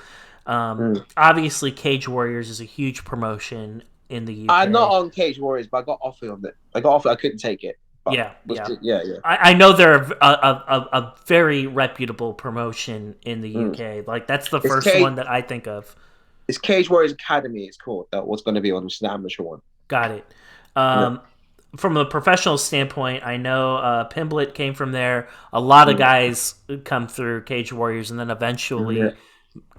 mm. Obviously, Cage Warriors is a huge promotion in the I'm not UK. on Cage Warriors, but I got offered on it. I got offered. I couldn't take it, but Yeah, yeah. yeah, yeah. I know they're a very reputable promotion in the Mm. UK. Like that's the It's first Cage. one that I think of. It's Cage Warriors Academy. It's called. That was going to be on the amateur one. Got it. Yeah. Um, from a professional standpoint, I know Pimblett came from there. A lot of Mm. guys come through Cage Warriors and then Yeah. eventually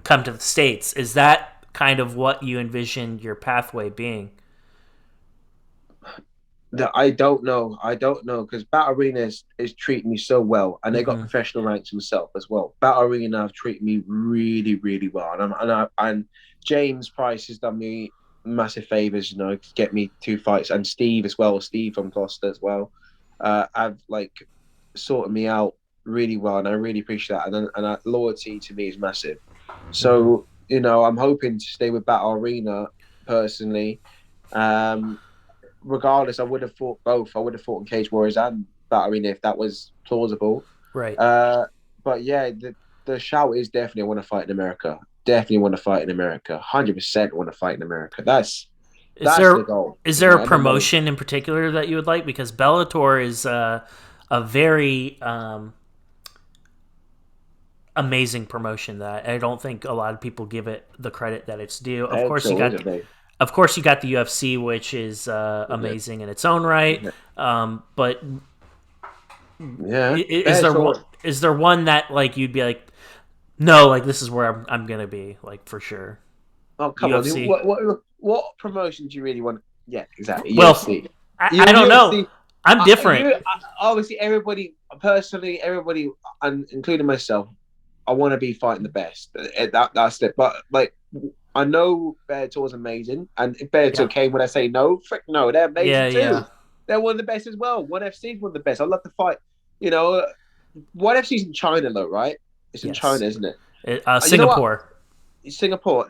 come to the States. Is that kind of what you envision your pathway being? I don't know. I don't know because Battle Arena is treating me so well, and they got Hmm. professional ranks themselves as well. Battle Arena have treated me really, really well, and James Price has done me massive favors, to get me two fights, and Steve as well. Steve from Gloucester as well. Have like sorted me out really well, and I really appreciate that. And loyalty to me is massive. Hmm. So I'm hoping to stay with Battle Arena personally. Um, Regardless, I would have fought both. I would have fought in Cage Warriors and Battle Arena if that was plausible. Right. Uh, but yeah, the shout is definitely I want to fight in America. definitely want to fight in America. 100% want to fight in America. Is That's the there goal. is there a MMA. promotion in particular that you would like? Because Bellator is a very amazing promotion that I don't think a lot of people give it the credit that it's due. Of course, you So got is it, of course you got the UFC, which is amazing in its own right. But yeah. is there one that like you'd be like, no, like this is where I'm gonna be like for sure. Oh, come on. UFC. What promotion do you really want? Yeah, exactly. Well, UFC. I don't know. UFC. I'm different. Obviously, everybody, and including myself, I want to be fighting the best. That's it. But like, I know Bellator is amazing, and if Bellator came when I say no, frick no, they're amazing too. Yeah. They're one of the best as well. ONE FC is one of the best. I love to fight. You know, ONE FC's in China though, right? It's in China, isn't it? Singapore. Singapore.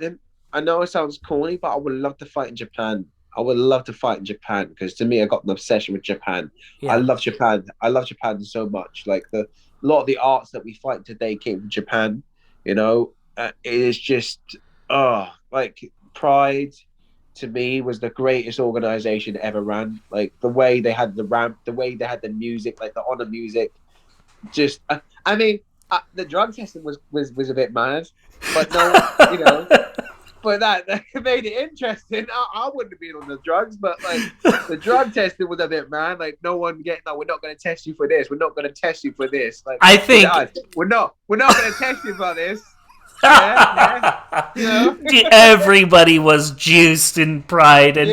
I know it sounds corny, but I would love to fight in Japan. I would love to fight in Japan because to me, I got an obsession with Japan. Yeah. I love Japan. I love Japan so much. Like a lot of the arts that we fight today came from Japan. You know, it is just like Pride to me was the greatest organization ever ran. Like the way they had the ramp, the way they had the music, like the honor music. Just, I mean, the drug testing was a bit mad, but no, you know. But that made it interesting. I wouldn't have been on the drugs, but like the drug testing was a bit mad. Like no, we're not going to test you for this. We're not going to test you for this. Like I think we're not going to test you for this. Yeah. You know? Everybody was juiced in Pride, and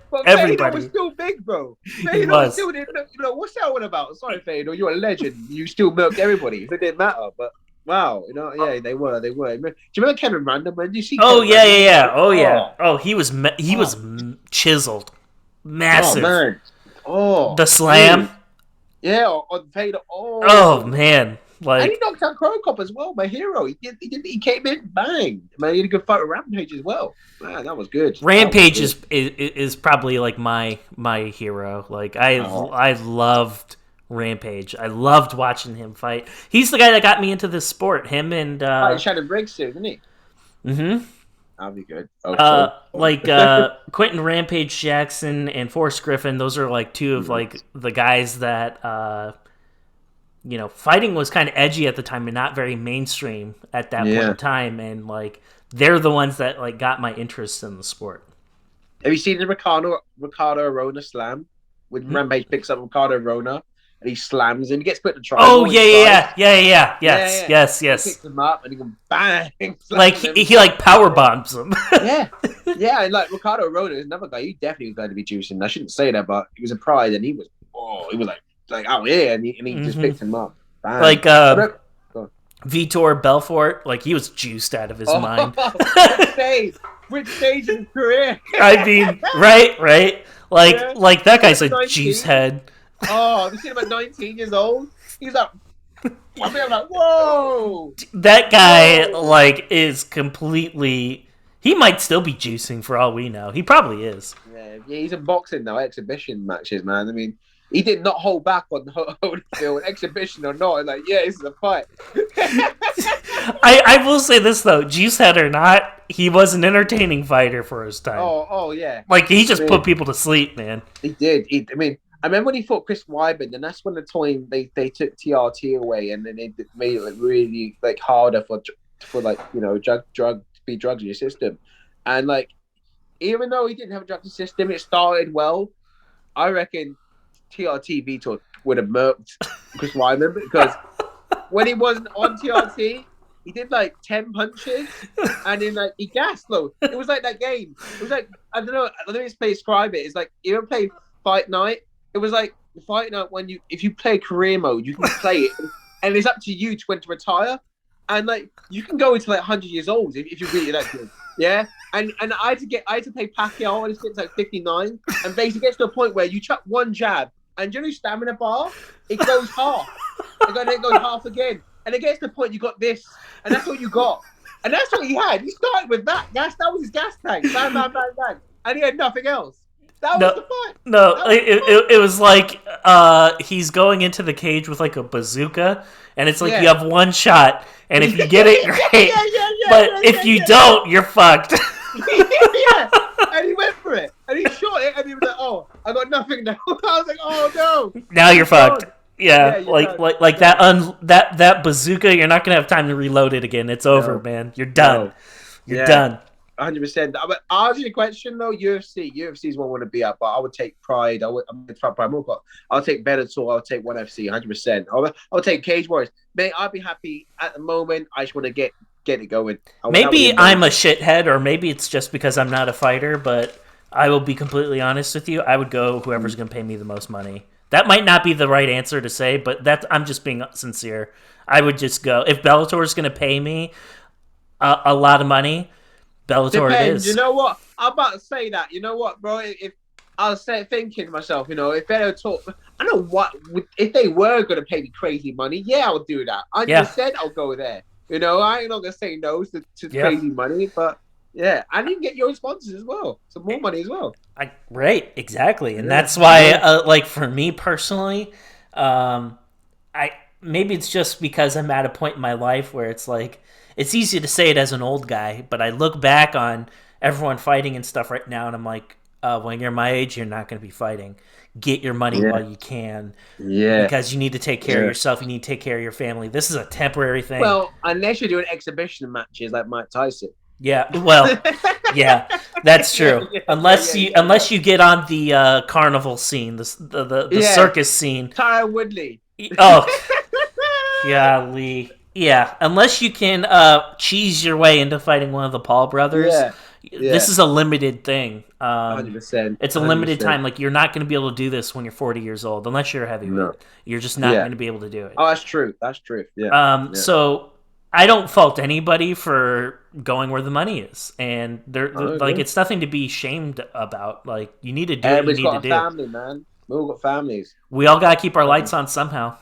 but everybody Fedor was still big, bro. Fedor was still didn't. You know what's that all about? Sorry, Fedor, you're a legend. You still milked everybody. It didn't matter, but. Wow, you know, yeah, they were. Do you remember Kevin Random? When did you see? Oh yeah. Oh yeah. Oh, he was chiseled, massive. Oh man. Oh, the slam. Dude. Yeah, on Vader. Oh man, like and he knocked out Crow Cop as well. My hero. He came in bang. Man, he had a good fight with Rampage as well. Man, that was good. Rampage is probably like my hero. Like I loved Rampage. I loved watching him fight. He's the guy that got me into this sport. Him and Shannon Briggs too, didn't he? Mm-hmm. That'll be good. Quentin Rampage Jackson and Forrest Griffin. Those are like two of like the guys that fighting was kind of edgy at the time and not very mainstream at that point in time. And like they're the ones that like got my interest in the sport. Have you seen the Ricardo Arona slam when Rampage picks up Ricardo Arona? And he slams him. He gets put in the triangle. Oh yeah. Yes. He picks him up and he goes bang. Like he like power bombs him. yeah. And like Ricardo Arona is another guy. He definitely was going to be juicing. I shouldn't say that, but he was a Pride and he was like oh yeah, and he just picked him up. Bang. Like Vitor Belfort, like he was juiced out of his mind. Which stage in his career? I mean, right. Like that guy's a 19? Juice head. Oh, have you seen him at 19 years old? He's like, I'm like, whoa! That guy, like, is completely. He might still be juicing for all we know. He probably is. Yeah, he's in boxing now, exhibition matches, man. I mean, he did not hold back on Holyfield, exhibition or not. Like, yeah, this is a fight. I will say this, though. Juice head or not, he was an entertaining fighter for his time. Oh yeah. Like, he just put people to sleep, man. He did. I remember when he fought Chris Weidman, and that's when the time they took TRT away, and then they made it like really like harder for like drugs in your system, and like even though he didn't have a drug system, it started well. I reckon TRT Vitor would have murked Chris Weidman because when he wasn't on TRT, he did like 10 punches, and then like he gassed though. It was like that game. It was like I don't know. Let me just describe it. It's like you ever play Fight Night. It was like the Fight Night when if you play career mode, you can play it, and it's up to you when to retire, and like you can go into like 100 years old if you really that good, yeah. And I had to play Pacquiao, and it's like 59, and basically gets to a point where you chuck one jab, and you know stamina bar, it goes half, and then it goes half again, and it gets to the point you got this, and that's what you got, and that's what he had. He started with that gas. That was his gas tank, bang, and he had nothing else. That was the fight. No, it was like he's going into the cage with like a bazooka, and it's like you Yeah. have one shot, and if you get it, great. But if you Yeah. don't, you're fucked. Yeah. And he went for it, and he shot it, and he was like, "Oh, I got nothing now." I was like, "Oh no, Now you're he's fucked. gone." Yeah, Yeah, you're done. like You're done. that bazooka. You're not gonna have time to reload it again. It's over, No, man. You're done. no. You're Yeah, done. 100%. But answer your question though, UFC is one I want to be at, but I would take Pride. I'm Pride more, but I'll take Bellator. I'll take ONE FC, 100%. I'll take Cage Warriors. Mate, I'd be happy at the moment. I just want to get it going. That would be Maybe I'm a amazing. shithead, or maybe it's just because I'm not a fighter. But I will be completely honest with you. I would go whoever's Mm. gonna pay me the most money. That might not be the right answer to say, but I'm just being sincere. I would just go if Bellator is gonna pay me a lot of money. Bellator it Depends. You is. know what? I'm about to say that. You know what, bro? If I was thinking to myself, if Bellator, I know what if they were gonna pay me crazy money. Yeah, I'll do that. Yeah, 100%. I'll go there. I ain't not gonna say no to yeah. crazy money, but yeah, and you can get your own sponsors as well, some more money as well. Right, exactly, and Yeah, that's why, yeah. like for me personally, um, I maybe it's just because I'm at a point in my life where it's like it's easy to say it as an old guy, but I look back on everyone fighting and stuff right now, and I'm like, when you're my age, you're not going to be fighting. Get your money while Yeah, you can, yeah, because you need to take care of yeah. yourself. You need to take care of your family. This is a temporary thing. Well, unless you're doing exhibition matches like Mike Tyson. Yeah, well, yeah, that's Yeah, true. yeah, yeah, yeah, yeah, Unless you get on the carnival scene, the yeah. circus scene. Tyron Woodley. Oh, golly, yeah. Unless you can cheese your way into fighting one of the Paul brothers, Yeah, this yeah. is a limited thing. 100%. It's a limited 100%. time. Like you're not going to be able to do this when you're 40 years old, unless you're a heavyweight. No. You're just not Yeah. going to be able to do it. Oh, that's true. That's true. Yeah. Yeah. So I don't fault anybody for going where the money is, and I like agree. it's nothing to be shamed about. Like you need to do what you Everybody's need to got a do. family, man. We all got families. We all got to keep our lights on somehow.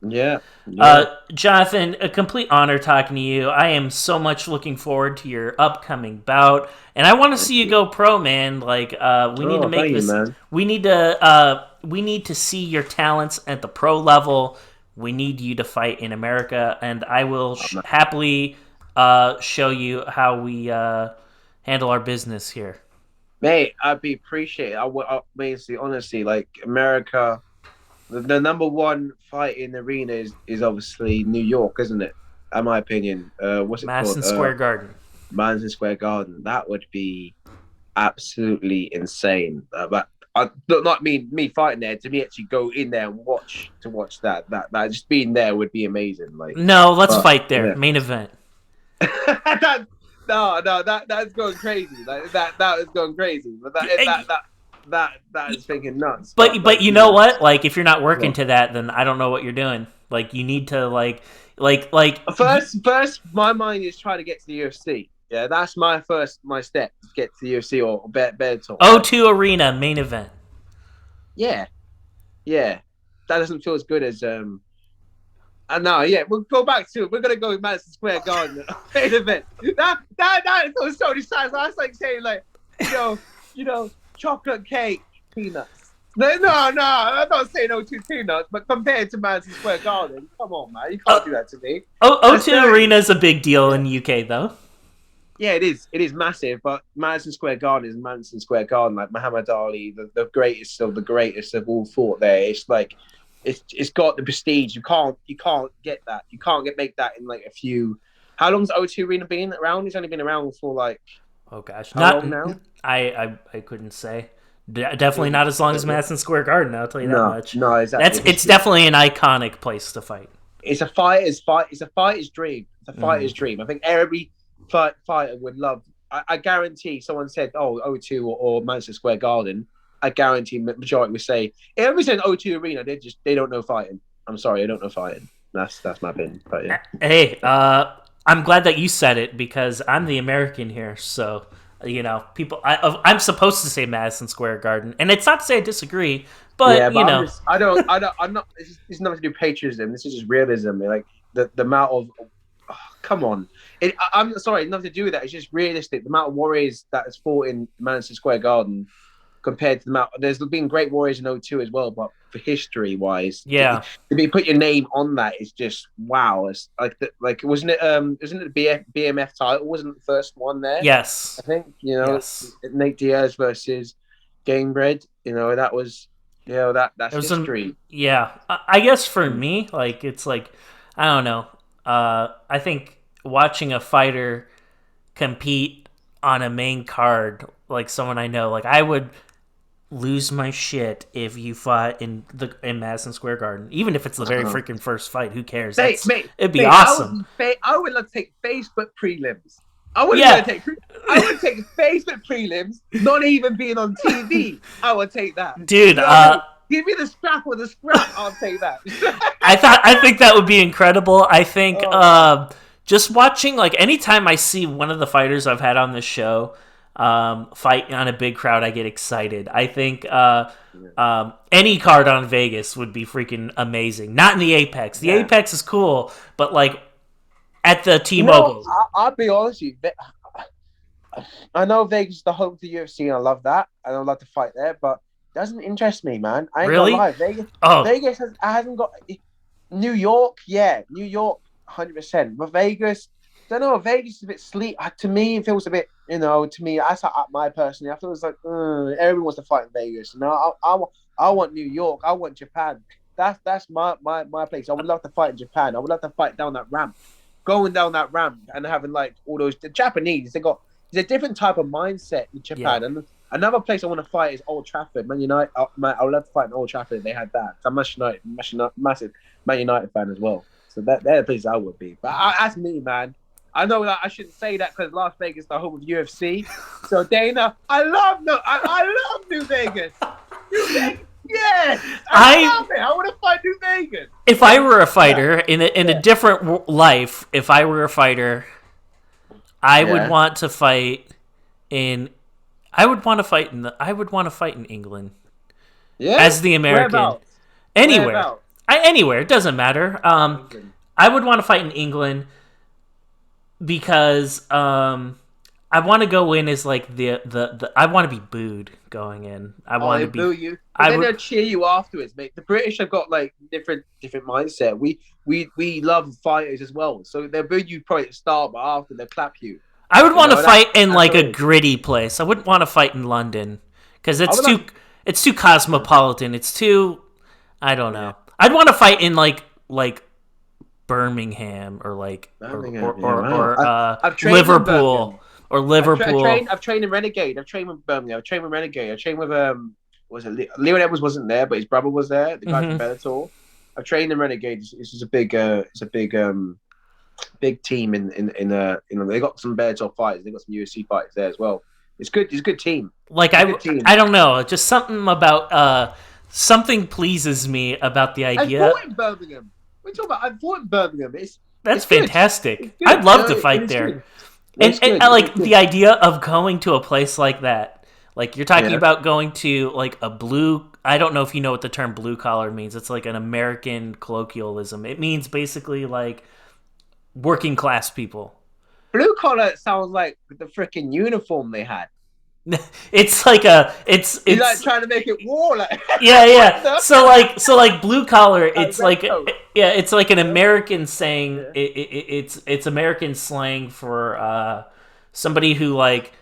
Yeah. Yeah. Jonathan, a complete honor talking to you. I am so much looking forward to your upcoming bout, and I want to Thank see you you. go pro, man. Like, we need to Oh, make thank you, this. man. We need to see your talents at the pro level. We need you to fight in America, and I will Oh, man. happily show you how we handle our business here. Mate, I'd be appreciated. Basically, honestly, like America, the number one fight in the arena is obviously New York, isn't it? In my opinion. What's it called? Madison Square Garden. Madison Square Garden. That would be absolutely insane. But not me fighting there. To me, actually go in there and watch that just being there would be amazing. Like, No, let's but fight there. yeah, Main event. that, no, that's going crazy. Like that is going crazy. But that is thinking nuts. But Like you you know know, what? Like if you're not working well, to that, then I don't know what you're doing. Like you need to like first, my mind is trying to get to the UFC. Yeah, that's my step to get to the UFC or Bellator. Like, O2 Arena main event. yeah, yeah, that doesn't feel as good as no, yeah, we'll go back to it. We're gonna go with Madison Square Garden main event. That is so decides. That's like saying like, chocolate cake, peanuts. No, I'm not saying O2 peanuts, but compared to Madison Square Garden, come on, man, you can't do that to me. That's O2 dirty. Arena is a big deal Yeah. in the UK though. Yeah, it is. It is massive, but Madison Square Garden is Madison Square Garden. Like Muhammad Ali, the greatest of the greatest of all fought there. It's like it's got the prestige. You can't get that. You can't make that in like a few. How long's O2 Arena been around? It's only been around for like Oh gosh, how not long now? I couldn't say. Definitely not as long as Madison Square Garden. I'll tell you that No, much. no, exactly. It's History. definitely an iconic place to fight. It's a fighter's fight. It's a fighter's dream. It's a Hmm. fighter's dream. I think every fighter would love. I guarantee someone said, "Oh, O2 or Madison Square Garden." I guarantee majority would say, if everybody said O2 Arena, they don't know fighting. I'm sorry, they don't know fighting. That's my opinion. But yeah, Hey, I'm glad that you said it because I'm the American here. So people. I'm supposed to say Madison Square Garden, and it's not to say I disagree, yeah, but but I'm not. It's nothing to do with patriotism. This is just realism. Like the amount of, oh, come on. I'm sorry, nothing to do with that. It's just realistic. The amount of warriors that has fought in Madison Square Garden. compared to the amount. There's been great warriors in '02 as well, but for history wise, Yeah. to be put your name on that is just wow. It's like wasn't it the BMF title? Wasn't it the first one there? I Yes. think Yes. Nate Diaz versus Gamebred. That was It that's was some. history. Yeah. I guess for me, like it's like I don't know. I think watching a fighter compete on a main card, like someone I know, like I would lose my shit if you fought in Madison Square Garden, even if it's the very Uh, freaking first fight. Who cares? mate, That's mate, it'd be mate, awesome. I would love to take Facebook prelims. I wouldn't want Yeah, to take. I would take Facebook prelims, not even being on TV. I would take that. dude. You know what I mean? Give me the scrap or the scrap. I'll take that. I think that would be incredible. I think Oh man. just watching like anytime I see one of the fighters I've had on this show fight on a big crowd, I get excited. I think any card on Vegas would be freaking amazing. Not in the Apex. The Yeah. Apex is cool, but like at the No, T-Mobile. I'll be honest with you. I know Vegas is the home to UFC, and I love that, and I'd love to fight there, but it doesn't interest me, man. I ain't gonna Really? lie. Oh, Vegas hasn't got New York, yeah, New York, 100%. But Vegas, I don't know. Vegas is a bit sleep. To me, it feels a bit, to me, that's my personally. I feel it's like everyone wants to fight in Vegas. I want New York. I want Japan. That's my place. I would love to fight in Japan. I would love to fight down that ramp, going down that ramp and having like all those the Japanese. There's a different type of mindset in yeah. Japan. And another place I want to fight is Old Trafford, Man United. I would love to fight in Old Trafford if they had that. I'm massive Man United fan as well. So they're the places I would be. But that's me, man. I know that I shouldn't say that because Las Vegas is the home of UFC. So Dana, I love New Vegas. New Vegas, yes, I love it. I want to fight New Vegas. If I were a fighter in a different life, if I were a fighter, I would want to fight in. I would want to fight in the. I would want to fight in England as the American. Whereabouts? Anywhere, Whereabouts? anywhere. It doesn't matter. I would want to fight in England because I want to go in as like the I want to be booed going in. I want to be. Boo you. But then they'll cheer you afterwards, mate. The British have got like different mindset. We love fighters as well, so they'll boo you probably at the start, but after they'll clap you. I would want to fight in like a gritty place. I wouldn't want to fight in London because it's too cosmopolitan. It's too I don't know. I'd want to fight in like Birmingham or like Liverpool or Liverpool. I've trained in Renegade. I've trained with Birmingham. I've trained with Renegade. I've trained with was it Leon Edwards wasn't there, but his brother was there. The guy from Bellator. I've trained in Renegade. It's a big team in they got some Bellator fighters. They got some UFC fighters there as well. It's good. It's a good team. Like I don't know. Just something about something pleases me about the idea. I fought in Birmingham. What are you talking about? I fought in Birmingham. That's fantastic. I'd love to fight there. And I like the idea of going to a place like that. Like you're talking about going to like a blue. I don't know if you know what the term blue collar means. It's like an American colloquialism. It means basically like working class people. Blue collar sounds like the freaking uniform they had. It's like it's like trying to make it war like yeah so like blue collar it's like it's like an American saying. It's American slang for somebody who like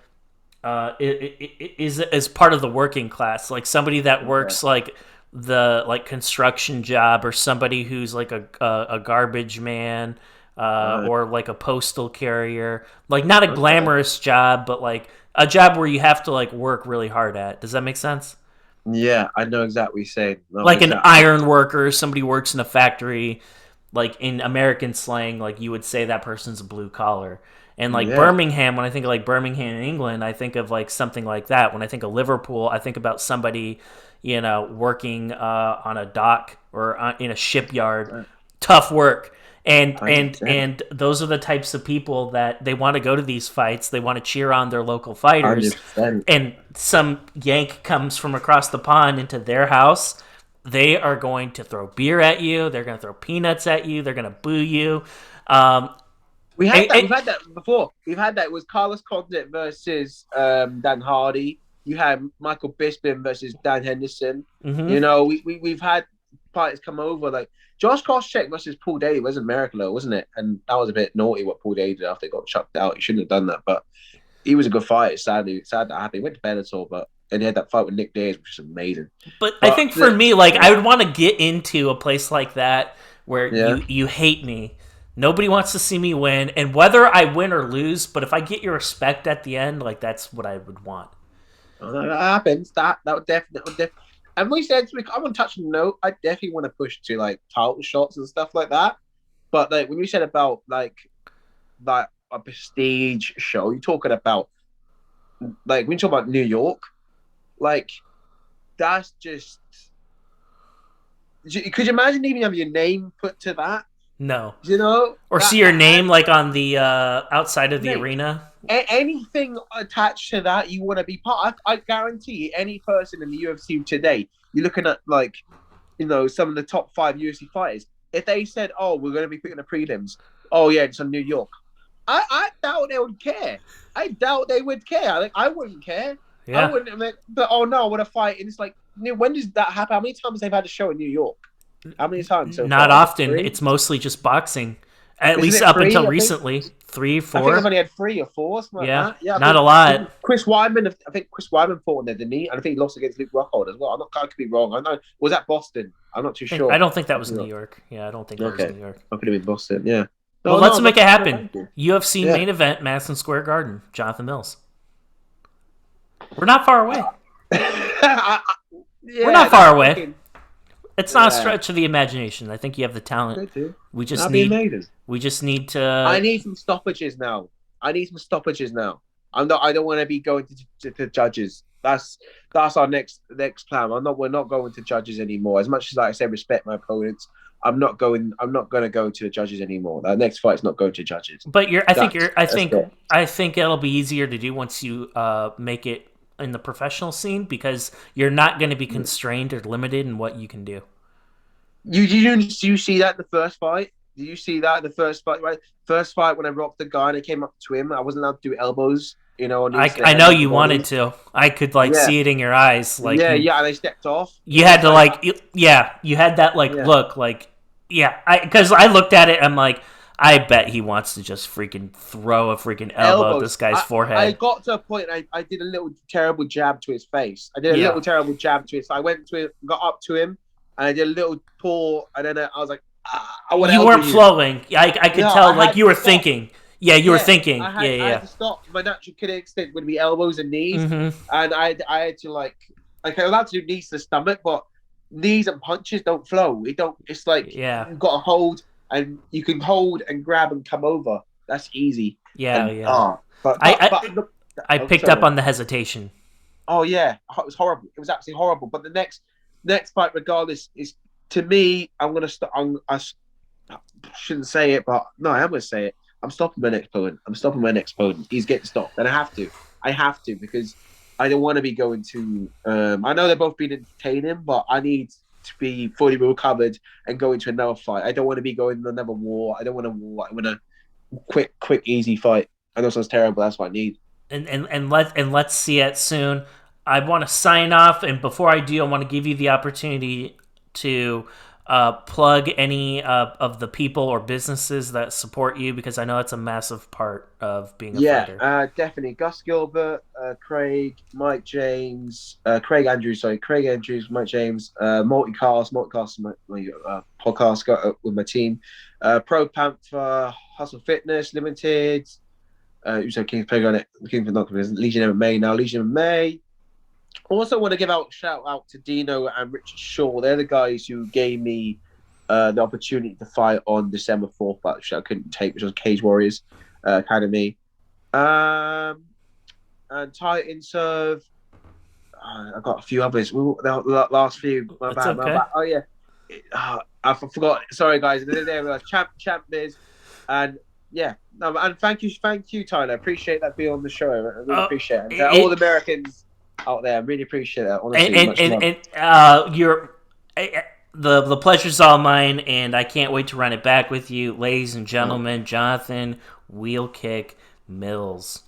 is part of the working class, like somebody that works like the like construction job, or somebody who's like a garbage man or like a postal carrier, like not a glamorous job, but like a job where you have to like work really hard at. Does that make sense? Yeah, I know exactly what you're saying. Like an iron worker, somebody who works in a factory, like in American slang, like you would say that person's a blue collar. And like Birmingham, when I think of like Birmingham in England, I think of like something like that. When I think of Liverpool, I think about somebody, working on a dock or in a shipyard, tough work. And those are the types of people that they want to go to these fights. They want to cheer on their local fighters. 100%. And some yank comes from across the pond into their house. They are going to throw beer at you. They're going to throw peanuts at you. They're going to boo you. We've had that before. We've had that. It was Carlos Condit versus Dan Hardy. You had Michael Bisping versus Dan Henderson. Mm-hmm. You know, we've had fighters come over like Josh Koscheck versus Paul Daly was in America, wasn't it? And that was a bit naughty what Paul Daly did after he got chucked out. He shouldn't have done that, but he was a good fighter. Sad that happened. He went to Bellator, but and he had that fight with Nick Diaz, which is amazing. But I think for me, like, I would want to get into a place like that where Yeah. you hate me. Nobody wants to see me win, and whether I win or lose, but if I get your respect at the end, like, that's what I would want. Oh, that happens. That would definitely. And we said I want to touch on the note. I definitely want to push to like title shots and stuff like that. But like when you said about like a prestige show, you're talking about like when you talk about New York, like that's just. Could you imagine even having your name put to that? No. You know, or see your name like on the outside of the arena. Anything attached to that, you want to be part. I guarantee you, any person in the UFC today, you're looking at like, you know, some of the top 5 UFC fighters. If they said, "Oh, we're going to be picking the prelims," oh yeah, it's on New York. I doubt they would care. I doubt they would care. Like I wouldn't care. Yeah. I wouldn't. Like, but oh no, I want to fight. And it's like, when does that happen? How many times they've had a show in New York? How many times? So Not far? often. 3? It's mostly just boxing. At Isn't least it up 3, until I think? recently. 3, 4. I think I've only had 3 or 4. Something Yeah. like that. Yeah, Not a lot. Chris Weidman. I think Chris Weidman fought in there, didn't he? And I think he lost against Luke Rockhold as well. I could be wrong. I know. Was that Boston? I'm not too sure. I don't think that was New York. Yeah, I don't think that was New York. I could have been Boston. Yeah. Well, let's make it happen. UFC main event, Madison Square Garden. Jonathan Mills. We're not far away. We're not far away. It's not a stretch of the imagination. I think you have the talent. We just need to. I need some stoppages now. I don't want to be going to judges. That's our next plan. We're not going to judges anymore. As much as like I say, respect my opponents. I'm not going to go to the judges anymore. That next fight's not going to judges. But I think it'll be easier to do once you make it in the professional scene because you're not going to be constrained or limited in what you can do. You see that in the first fight? Did you see that in the first fight? Right, first fight when I rocked the guy and I came up to him, I wasn't allowed to do elbows. You know, I know you wanted to. I could see it in your eyes. Like and they stepped off. You had to you had that look because I looked at it. I'm like, I bet he wants to just freaking throw a freaking elbow at this guy's forehead. I got to a point. I did a little terrible jab to his face. I went to him, got up to him, and I did a little paw, and then I was like, you weren't flowing. I could tell you were thinking. Yeah, you were thinking. I had to stop. My natural killing instinct would be elbows and knees, and I had to I'm allowed to do knees to the stomach, but knees and punches don't flow. It's like you've got to hold, and you can hold and grab and come over. That's easy. I picked up on the hesitation. Oh yeah, it was horrible. It was absolutely horrible. But the next fight, regardless, is to me. I'm gonna stop. I shouldn't say it, but no, I am gonna say it. I'm stopping my next opponent. He's getting stopped, and I have to because I don't want to be going to. I know they're both been entertaining, but I need to be fully recovered and go into another fight. I don't want to be going to another war. I don't want a war. I want a quick, easy fight. I know it sounds terrible. That's what I need. And let's see it soon. I want to sign off, and before I do, I want to give you the opportunity to plug any of the people or businesses that support you, because I know it's a massive part of being a fighter. Yeah, definitely. Gus Gilbert, Craig, Mike James, Craig Andrews, Mike James, Multicast is my podcast with my team, Pro Panther, Hustle Fitness Limited, King's Playground, Legion MMA now, Legion MMA. Also want to give shout out to Dino and Richard Shaw. They're the guys who gave me the opportunity to fight on December 4th, which I couldn't take, which was Cage Warriors Academy. And Titan Serve. I got a few others. The last few. My bad. Oh yeah. I forgot. Sorry guys. There we are. Champ Biz. And yeah. No, and thank you, Tyler. I appreciate that being on the show. I really appreciate it. All the Americans out there, I really appreciate that. Honestly, the pleasure's all mine, and I can't wait to run it back with you, ladies and gentlemen. Jonathan Wheelkick Mills.